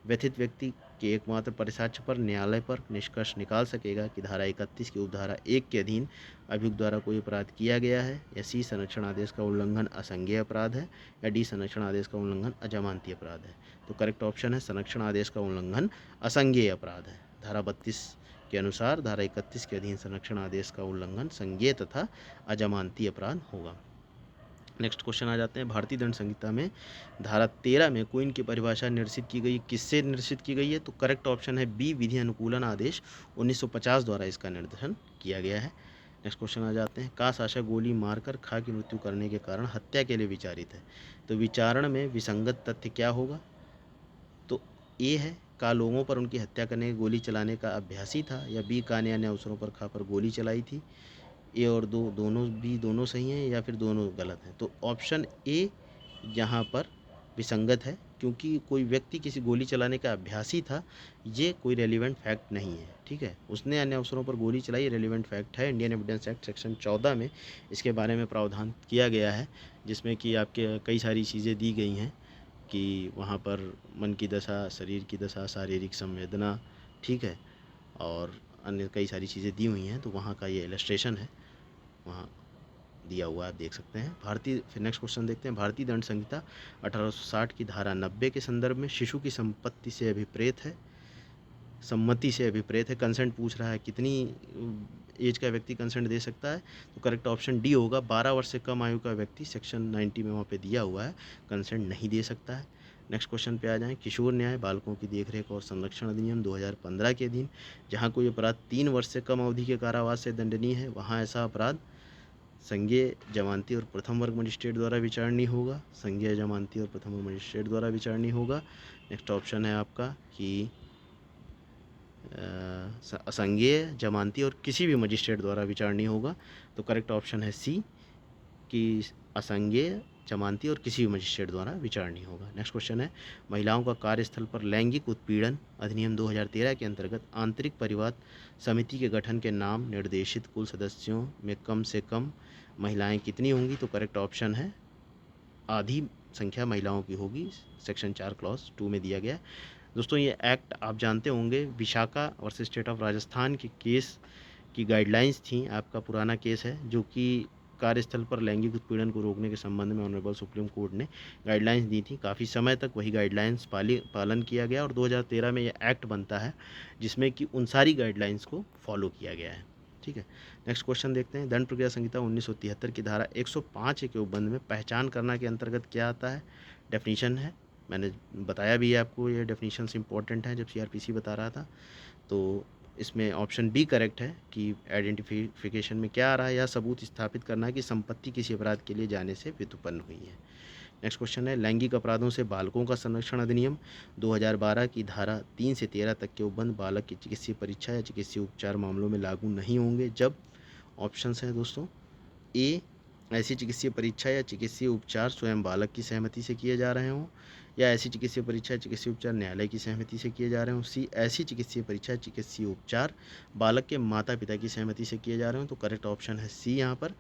व्यथित व्यक्ति के एकमात्र परिसाक्ष्य पर न्यायालय पर निष्कर्ष निकाल सकेगा कि धारा 31 की उपधारा 1 के अधीन अभियुक्त द्वारा कोई अपराध किया गया है, या सी संरक्षण आदेश का उल्लंघन असंज्ञेय अपराध है, या डी संरक्षण आदेश का उल्लंघन अजमानती अपराध है। तो करेक्ट ऑप्शन है संरक्षण आदेश का उल्लंघन असंज्ञेय अपराध है। धारा 32 के अनुसार धारा 31 के अधीन संरक्षण आदेश का उल्लंघन संज्ञेय तथा अजमानती अपराध होगा। नेक्स्ट क्वेश्चन आ जाते हैं। भारतीय दंड संहिता में धारा 13 में क्वीन की परिभाषा निर्देशित की गई, किससे निर्देशित की गई है? तो करेक्ट ऑप्शन है बी विधि अनुकूलन आदेश 1950 द्वारा इसका निर्देशन किया गया है। नेक्स्ट क्वेश्चन आ जाते हैं। का शासक गोली मारकर खा की मृत्यु करने के कारण हत्या के लिए विचारित है, तो विचारण में विसंगत तथ्य क्या होगा? तो ए है का लोगों पर उनकी हत्या करने की गोली चलाने का अभ्यासी था, या बी का अन्य अवसरों पर खा पर गोली चलाई थी। ए और दो दोनों भी दोनों सही हैं या फिर दोनों गलत हैं? तो ऑप्शन ए यहाँ पर विसंगत है, क्योंकि कोई व्यक्ति किसी गोली चलाने का अभ्यासी था, ये कोई रेलिवेंट फैक्ट नहीं है। ठीक है, उसने अन्य अवसरों पर गोली चलाई, रेलिवेंट फैक्ट है। इंडियन एविडेंस एक्ट सेक्शन 14 में इसके बारे में प्रावधान किया गया है, जिसमें कि आपके कई सारी चीज़ें दी गई हैं कि वहाँ पर मन की दशा, शरीर की दशा, शारीरिक संवेदना, ठीक है, और अन्य कई सारी चीज़ें दी हुई हैं। तो वहाँ का ये इलस्ट्रेशन है, वहाँ दिया हुआ है, आप देख सकते हैं। फिर नेक्स्ट क्वेश्चन देखते हैं। भारतीय दंड संहिता 1860 की धारा 90 के संदर्भ में शिशु की संपत्ति से अभिप्रेत है, सम्मति से अभिप्रेत है। कंसेंट पूछ रहा है कितनी एज का व्यक्ति कंसेंट दे सकता है, तो करेक्ट ऑप्शन डी होगा। 12 वर्ष से कम आयु का व्यक्ति सेक्शन 90 में वहाँ पे दिया हुआ है, कंसेंट नहीं दे सकता है। नेक्स्ट क्वेश्चन पे आ जाएं। किशोर न्याय बालकों की देखरेख और संरक्षण अधिनियम 2015 के अधीन जहाँ कोई अपराध 3 वर्ष से कम अवधि के कारावास से दंडनीय है, वहाँ ऐसा अपराध संज्ञेय जमानती और प्रथम वर्ग मजिस्ट्रेट द्वारा विचारणीय होगा। संज्ञेय जमानती और प्रथम वर्ग मजिस्ट्रेट द्वारा विचारणीय होगा। नेक्स्ट ऑप्शन है आपका कि असंज्ञेय जमानती और किसी भी मजिस्ट्रेट द्वारा विचारणीय होगा, तो करेक्ट ऑप्शन है सी कि असंज्ञेय जमानती और किसी भी मजिस्ट्रेट द्वारा विचारणीय होगा। नेक्स्ट क्वेश्चन है। महिलाओं का कार्यस्थल पर लैंगिक उत्पीड़न अधिनियम 2013 के अंतर्गत आंतरिक परिवाद समिति के गठन के नाम निर्देशित कुल सदस्यों में कम से कम महिलाएं कितनी होंगी, तो करेक्ट ऑप्शन है आधी संख्या महिलाओं की होगी, सेक्शन 4 क्लॉज 2 में दिया गया है। दोस्तों ये एक्ट आप जानते होंगे Vishakha versus state of Rajasthan के केस की गाइडलाइंस थी, आपका पुराना केस है, जो कि कार्यस्थल पर लैंगिक उत्पीड़न को रोकने के संबंध में ऑनरेबल सुप्रीम कोर्ट ने गाइडलाइंस दी थी। काफ़ी समय तक वही गाइडलाइंस पालन किया गया और 2013 में ये एक्ट बनता है जिसमें कि उन सारी गाइडलाइंस को फॉलो किया गया है। ठीक है, नेक्स्ट क्वेश्चन देखते हैं। दंड प्रक्रिया संहिता 1973 की धारा 105 के उपबंध में पहचान करना के अंतर्गत क्या आता है, डेफिनीशन है। मैंने बताया भी है आपको, ये डेफिनीशंस इंपॉर्टेंट है जब सीआरपीसी बता रहा था। तो इसमें ऑप्शन बी करेक्ट है कि आइडेंटिफिकेशन में क्या आ रहा है, या सबूत स्थापित करना है कि संपत्ति किसी अपराध के लिए जाने से व्युत्पन्न हुई है। नेक्स्ट क्वेश्चन है। लैंगिक अपराधों से बालकों का संरक्षण अधिनियम 2012 की धारा 3 से 13 तक के उपबंध बालक की चिकित्सीय परीक्षा या चिकित्सीय उपचार मामलों में लागू नहीं होंगे जब ऑप्शंस हैं दोस्तों। ए, ऐसी चिकित्सीय परीक्षा या चिकित्सीय उपचार स्वयं बालक की सहमति से किए जा रहे हों, या ऐसी चिकित्सीय परीक्षा या चिकित्सीय उपचार न्यायालय की सहमति से किए जा रहे हों। सी, ऐसी चिकित्सीय परीक्षा या चिकित्सीय उपचार बालक के माता पिता की सहमति से किए जा रहे हों, तो करेक्ट ऑप्शन है सी यहाँ पर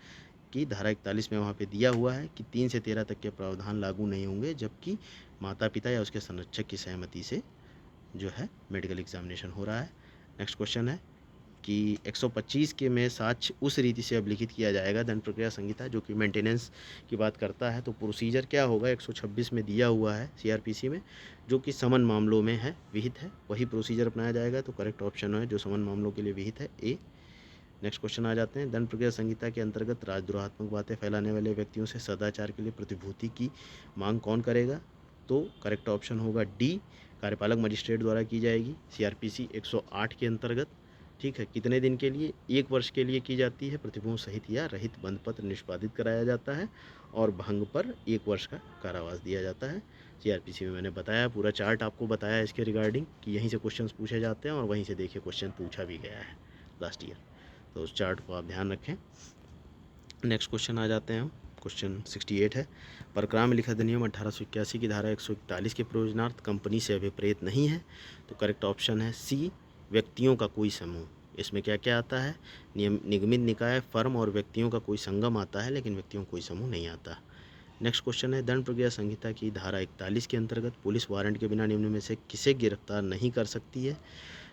कि धारा 41 में वहाँ पे दिया हुआ है कि 3 से 13 तक के प्रावधान लागू नहीं होंगे जबकि माता पिता या उसके संरक्षक की सहमति से जो है मेडिकल एग्जामिनेशन हो रहा है। नेक्स्ट क्वेश्चन है कि 125 के में साक्ष्य उस रीति से अभिलिखित किया जाएगा दंड प्रक्रिया संहिता जो कि मेंटेनेंस की बात करता है, तो प्रोसीजर क्या होगा 126 में दिया हुआ है सीआरपीसी में, जो कि समन मामलों में है विहित है, वही प्रोसीजर अपनाया जाएगा। तो करेक्ट ऑप्शन है जो समन मामलों के लिए विहित है, ए। नेक्स्ट क्वेश्चन आ जाते हैं। दंड प्रक्रिया संहिता के अंतर्गत राजद्रोहात्मक बातें फैलाने वाले व्यक्तियों से सदाचार के लिए प्रतिभूति की मांग कौन करेगा, तो करेक्ट ऑप्शन होगा डी, कार्यपालक मजिस्ट्रेट द्वारा की जाएगी सीआरपीसी 108 के अंतर्गत। ठीक है, कितने दिन के लिए, 1 वर्ष के लिए की जाती है। प्रतिभूति सहित या रहित बंद पत्र निष्पादित कराया जाता है और भंग पर 1 वर्ष का कारावास दिया जाता है। सीआरपीसी में मैंने बताया, पूरा चार्ट आपको बताया इसके रिगार्डिंग कि यहीं से क्वेश्चंस पूछे जाते हैं और वहीं से देखिए क्वेश्चन पूछा भी गया है लास्ट ईयर, तो उस चार्ट को आप ध्यान रखें। नेक्स्ट क्वेश्चन आ जाते हैं हम, क्वेश्चन 68 है। परक्राम लिखा अधिनियम 1881 की धारा 141 के प्रयोजनार्थ कंपनी से अभिप्रेत नहीं है, तो करेक्ट ऑप्शन है सी, व्यक्तियों का कोई समूह। इसमें क्या क्या आता है, निगमित निकाय, फर्म और व्यक्तियों का कोई संगम आता है, लेकिन व्यक्तियों का कोई समूह नहीं आता। नेक्स्ट क्वेश्चन है। दंड प्रक्रिया संहिता की धारा 41 के अंतर्गत पुलिस वारंट के बिना निम्न में से किसे गिरफ्तार नहीं कर सकती है,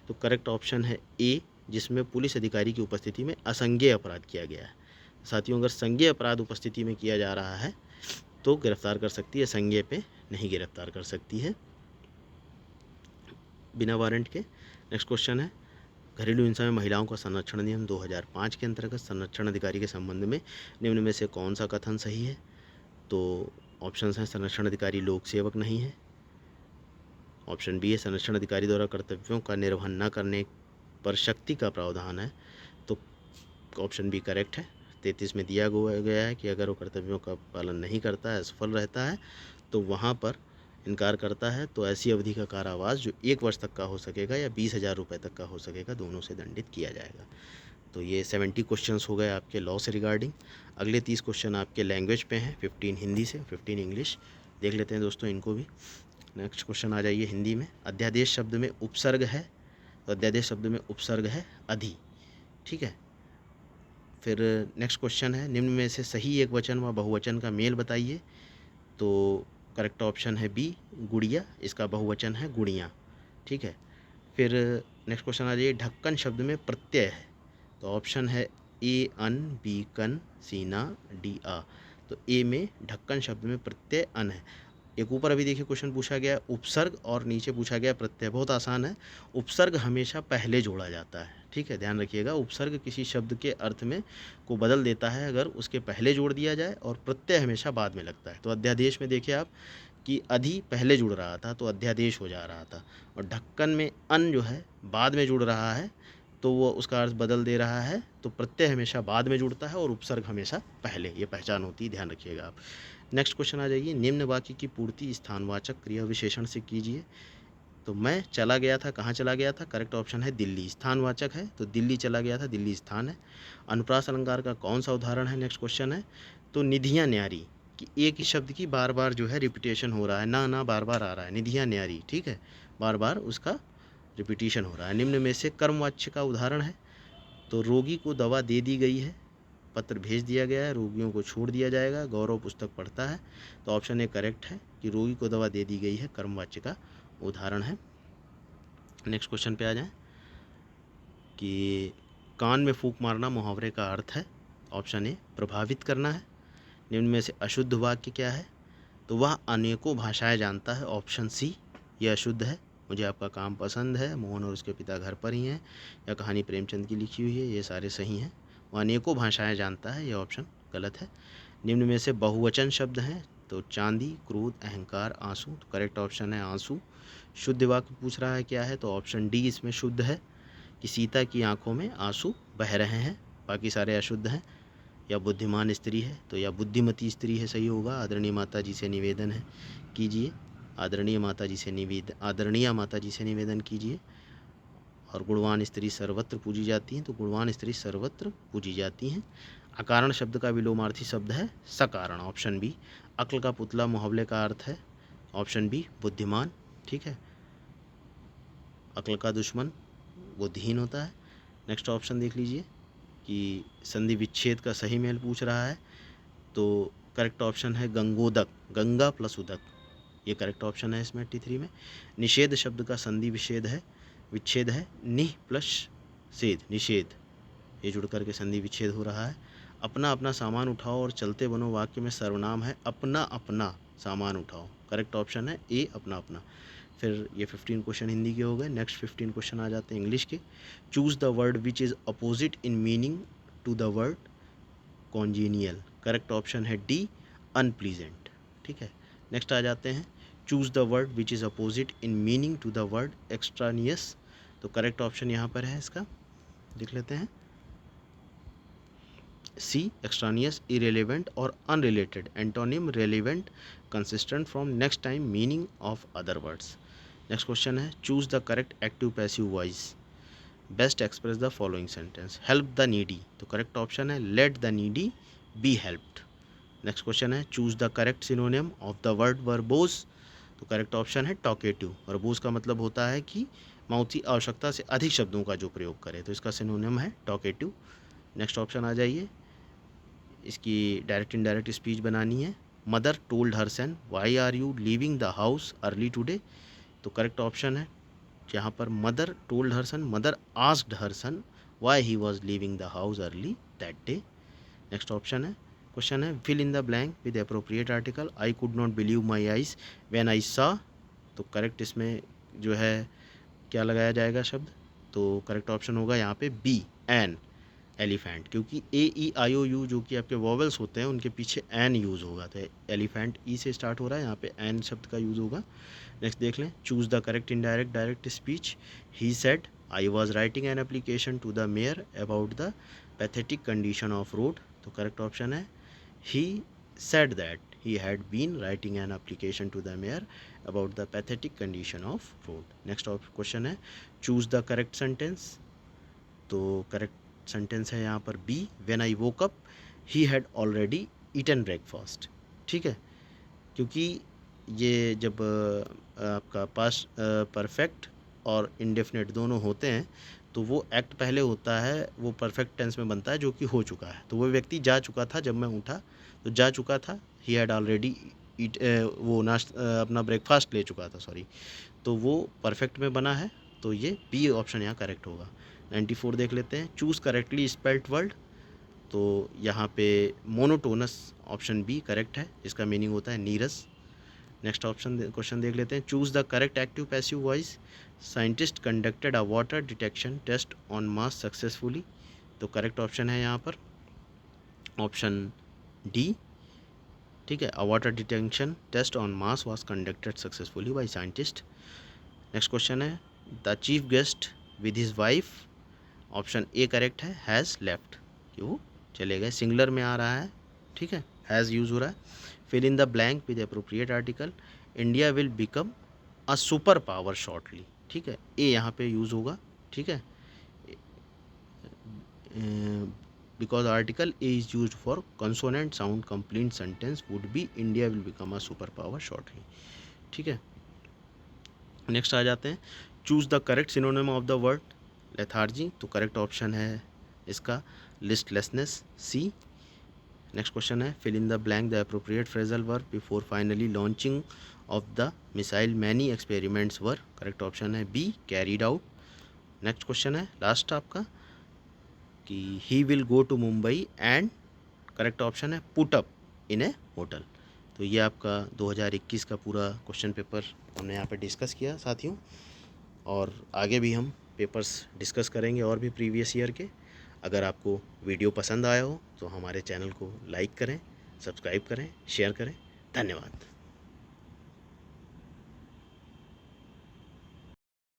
तो करेक्ट ऑप्शन है ए, जिसमें पुलिस अधिकारी की उपस्थिति में असंज्ञेय अपराध किया गया है। साथियों, अगर संज्ञेय अपराध उपस्थिति में किया जा रहा है तो गिरफ्तार कर सकती है, संज्ञेय पे नहीं गिरफ्तार कर सकती है बिना वारंट के। नेक्स्ट क्वेश्चन है। घरेलू हिंसा में महिलाओं का संरक्षण नियम 2005 के अंतर्गत संरक्षण अधिकारी के संबंध में निम्न में से कौन सा कथन सही है, तो ऑप्शंस हैं संरक्षण अधिकारी लोक सेवक नहीं है, ऑप्शन बी है संरक्षण अधिकारी द्वारा कर्तव्यों का निर्वहन न करने पर शक्ति का प्रावधान है, तो ऑप्शन बी करेक्ट है। 33 में दिया गया है कि अगर वो कर्तव्यों का पालन नहीं करता है, असफल रहता है, तो वहाँ पर इनकार करता है तो ऐसी अवधि का कारावास जो 1 वर्ष तक का हो सकेगा या 20,000 रुपये तक का हो सकेगा, दोनों से दंडित किया जाएगा। तो ये 70 क्वेश्चंस हो गए आपके लॉ से रिगार्डिंग। अगले 30 क्वेश्चन आपके लैंग्वेज पे हैं, 15 हिंदी से, 15 इंग्लिश। देख लेते हैं दोस्तों इनको भी। नेक्स्ट क्वेश्चन आ जाइए हिंदी में। अध्यादेश शब्द में उपसर्ग है, तो अध्यादेश शब्द में उपसर्ग है अधि। ठीक है, फिर नेक्स्ट क्वेश्चन है। निम्न में से सही एक वचन व बहुवचन का मेल बताइए, तो करेक्ट ऑप्शन है बी, गुड़िया, इसका बहुवचन है गुड़ियाँ। ठीक है, फिर नेक्स्ट क्वेश्चन आ जाइए। ढक्कन शब्द में प्रत्यय है, तो ऑप्शन है ए अन, बी कन, सी ना, डी आ। तो ए में ढक्कन शब्द में प्रत्यय अन है। एक ऊपर अभी देखिए क्वेश्चन पूछा गया उपसर्ग और नीचे पूछा गया प्रत्यय। बहुत आसान है। उपसर्ग हमेशा पहले जोड़ा जाता है, ठीक है, ध्यान रखिएगा। उपसर्ग किसी शब्द के अर्थ में को बदल देता है अगर उसके पहले जोड़ दिया जाए, और प्रत्यय हमेशा बाद में लगता है। तो अध्यादेश में देखिए आप कि अधि पहले जुड़ रहा था तो अध्यादेश हो जा रहा था, और ढक्कन में अन जो है बाद में जुड़ रहा है तो वो उसका अर्थ बदल दे रहा है। तो प्रत्यय हमेशा बाद में जुड़ता है और उपसर्ग हमेशा पहले, ये पहचान होती है, ध्यान रखिएगा आप। नेक्स्ट क्वेश्चन आ जाइए। निम्न वाक्य की पूर्ति स्थानवाचक क्रिया विशेषण से कीजिए। तो मैं चला गया था, कहाँ चला गया था? करेक्ट ऑप्शन है दिल्ली। स्थानवाचक है तो दिल्ली चला गया था, दिल्ली स्थान है। अनुप्रास अलंकार का कौन सा उदाहरण है? नेक्स्ट क्वेश्चन है। तो निधियाँ न्यारी कि एक ही शब्द की बार बार जो है रिपीटेशन हो रहा है, ना बार बार आ रहा है, निधियाँ न्यारी, ठीक है, बार बार उसका रिपीटेशन हो रहा है। निम्न में से कर्मवाच्य का उदाहरण है। तो रोगी को दवा दे दी गई है, पत्र भेज दिया गया है, रोगियों को छोड़ दिया जाएगा, गौरव पुस्तक पढ़ता है। तो ऑप्शन ए करेक्ट है कि रोगी को दवा दे दी गई है, कर्मवाच्य का उदाहरण है। नेक्स्ट क्वेश्चन पे आ जाएं कि कान में फूंक मारना मुहावरे का अर्थ है। ऑप्शन ए प्रभावित करना है। निम्न में से अशुद्ध वाक्य क्या है? तो वह अनेकों भाषाएं जानता है। ऑप्शन सी यह अशुद्ध है। मुझे आपका काम पसंद है, मोहन और उसके पिता घर पर ही हैं, यह कहानी प्रेमचंद की लिखी हुई है, ये सारे सही हैं। वह अनेकों भाषाएं जानता है, यह ऑप्शन गलत है। निम्न में से बहुवचन शब्द हैं। तो चांदी, क्रोध, अहंकार, आंसू। तो करेक्ट ऑप्शन है आंसू। शुद्ध वाक्य पूछ रहा है क्या है? तो ऑप्शन डी इसमें शुद्ध है कि सीता की आंखों में आंसू बह रहे हैं, बाकी सारे अशुद्ध हैं। या बुद्धिमान स्त्री है तो या बुद्धिमती स्त्री है, सही होगा। आदरणीय माता जी से निवेदन है कीजिए, आदरणीय माता जी से निवेदन कीजिए। और गुणवान स्त्री सर्वत्र पूजी जाती हैं, तो गुणवान स्त्री सर्वत्र पूजी जाती हैं। अकारण शब्द का विलोमार्थी शब्द है सकारण। Option B. अक्ल का पुतला मुहावरे का अर्थ है। ऑप्शन बी बुद्धिमान, ठीक है। अक्ल का दुश्मन बुद्धिहीन होता है। नेक्स्ट ऑप्शन देख लीजिए कि संधि विच्छेद का सही मेल पूछ रहा है। तो करेक्ट ऑप्शन है गंगोदक, गंगा प्लस उदक, ये करेक्ट ऑप्शन है इसमें 83 में। निषेध शब्द का संधि विच्छेद है निह प्लस सेध, निषेध, ये जुड़ करके संधि विच्छेद हो रहा है। अपना अपना सामान उठाओ और चलते बनो वाक्य में सर्वनाम है अपना अपना सामान उठाओ। करेक्ट ऑप्शन है ए अपना अपना। फिर ये 15 क्वेश्चन हिंदी के हो गए। नेक्स्ट 15 क्वेश्चन आ जाते हैं इंग्लिश के। Choose the word which is opposite in meaning to the word congenial. Correct option है डी अनप्लीजेंट, ठीक है। नेक्स्ट आ जाते हैं। Choose the word which is opposite in meaning to the word extraneous. तो करेक्ट ऑप्शन यहाँ पर है इसका, देख लेते हैं, सी एक्स्ट्रानियस, इरेलीवेंट और unrelated. Antonym relevant, consistent from, next time, meaning of other words. Next question है। Choose the correct active passive voice best express the following sentence. Help the needy. तो करेक्ट ऑप्शन है let the needy be helped. Next question है। Choose the correct synonym of the word verbose. तो करेक्ट ऑप्शन है टॉकेटिव। वर्बोज का मतलब होता है कि माउथी आवश्यकता से अधिक शब्दों का जो प्रयोग करे, तो इसका सिनोनिम है टॉकेटिव। नेक्स्ट ऑप्शन आ जाइए, इसकी डायरेक्ट इनडायरेक्ट स्पीच बनानी है। Mother told her son why are you leaving the house early today. तो करेक्ट ऑप्शन है यहाँ पर mother told her son, mother asked her son why he was leaving the house early that day. Next option है, क्वेश्चन है fill in the blank with appropriate article. I could not believe my eyes when I saw. तो करेक्ट इसमें जो है क्या लगाया जाएगा शब्द? तो करेक्ट ऑप्शन होगा यहाँ पे बी एन एलिफेंट, क्योंकि ए ई आई ओ यू जो कि आपके वॉवेल्स होते हैं उनके पीछे एन यूज़ होगा, तो एलिफेंट ई से स्टार्ट हो रहा है, यहाँ पे एन शब्द का यूज़ होगा। नेक्स्ट देख लें। Choose the correct indirect direct speech. He said I was writing an application to the mayor about the pathetic condition of road. तो करेक्ट ऑप्शन है he said that he had been writing an application to the mayor about the pathetic condition of road. Next question है choose the correct sentence। तो करेक्ट सेंटेंस है यहाँ पर B when I woke up he had already eaten breakfast, ठीक है, क्योंकि ये जब आपका पास्ट परफेक्ट और इंडेफिनेट दोनों होते हैं तो वो एक्ट पहले होता है, वो परफेक्ट टेंस में बनता है जो कि हो चुका है। तो वो व्यक्ति जा चुका था जब मैं उठा, तो जा चुका था, ही हैड ऑलरेडी ईट, वो अपना ब्रेकफास्ट ले चुका था, सॉरी, तो वो परफेक्ट में बना है। तो ये बी ऑप्शन यहाँ करेक्ट होगा। 94 देख लेते हैं। Choose correctly spelled word. तो यहाँ पे मोनोटोनस ऑप्शन बी करेक्ट है, इसका मीनिंग होता है नीरस। नेक्स्ट ऑप्शन क्वेश्चन देख लेते हैं। Choose the correct active passive voice. Scientist conducted a water detection test on mass successfully. तो करेक्ट ऑप्शन है यहाँ पर ऑप्शन डी, ठीक है। A water detection test on mass was conducted successfully by scientist. Next question है the chief guest with his wife. Option A correct है, हैज़ लेफ्ट, क्यों चले गए, सिंगुलर में आ रहा है, ठीक है, हैज़ यूज़ हो रहा है। Fill in the blank with appropriate article. India will become a super power shortly, ठीक है, ए यहाँ पे यूज़ होगा, ठीक है, because article a is use for consonant sound complete sentence would be India will become a super power shortly, ठीक है। नेक्स्ट आ जाते हैं। Choose the correct synonym of the word lethargy. तो करेक्ट ऑप्शन है इसका लिस्टलेसनेस, सी। नेक्स्ट क्वेश्चन है fill in the blank the appropriate phrasal verb before finally launching of the missile many experiments were. Correct option है B, carried out. Next question है लास्ट आपका कि he will go to Mumbai and, correct option है put up in a hotel. तो ये आपका 2021 का पूरा क्वेश्चन पेपर हमने यहाँ पे डिस्कस किया साथियों, और आगे भी हम पेपर्स डिस्कस करेंगे और भी प्रीवियस ईयर के। अगर आपको वीडियो पसंद आया हो तो हमारे चैनल को लाइक करें, सब्सक्राइब करें, शेयर करें। धन्यवाद।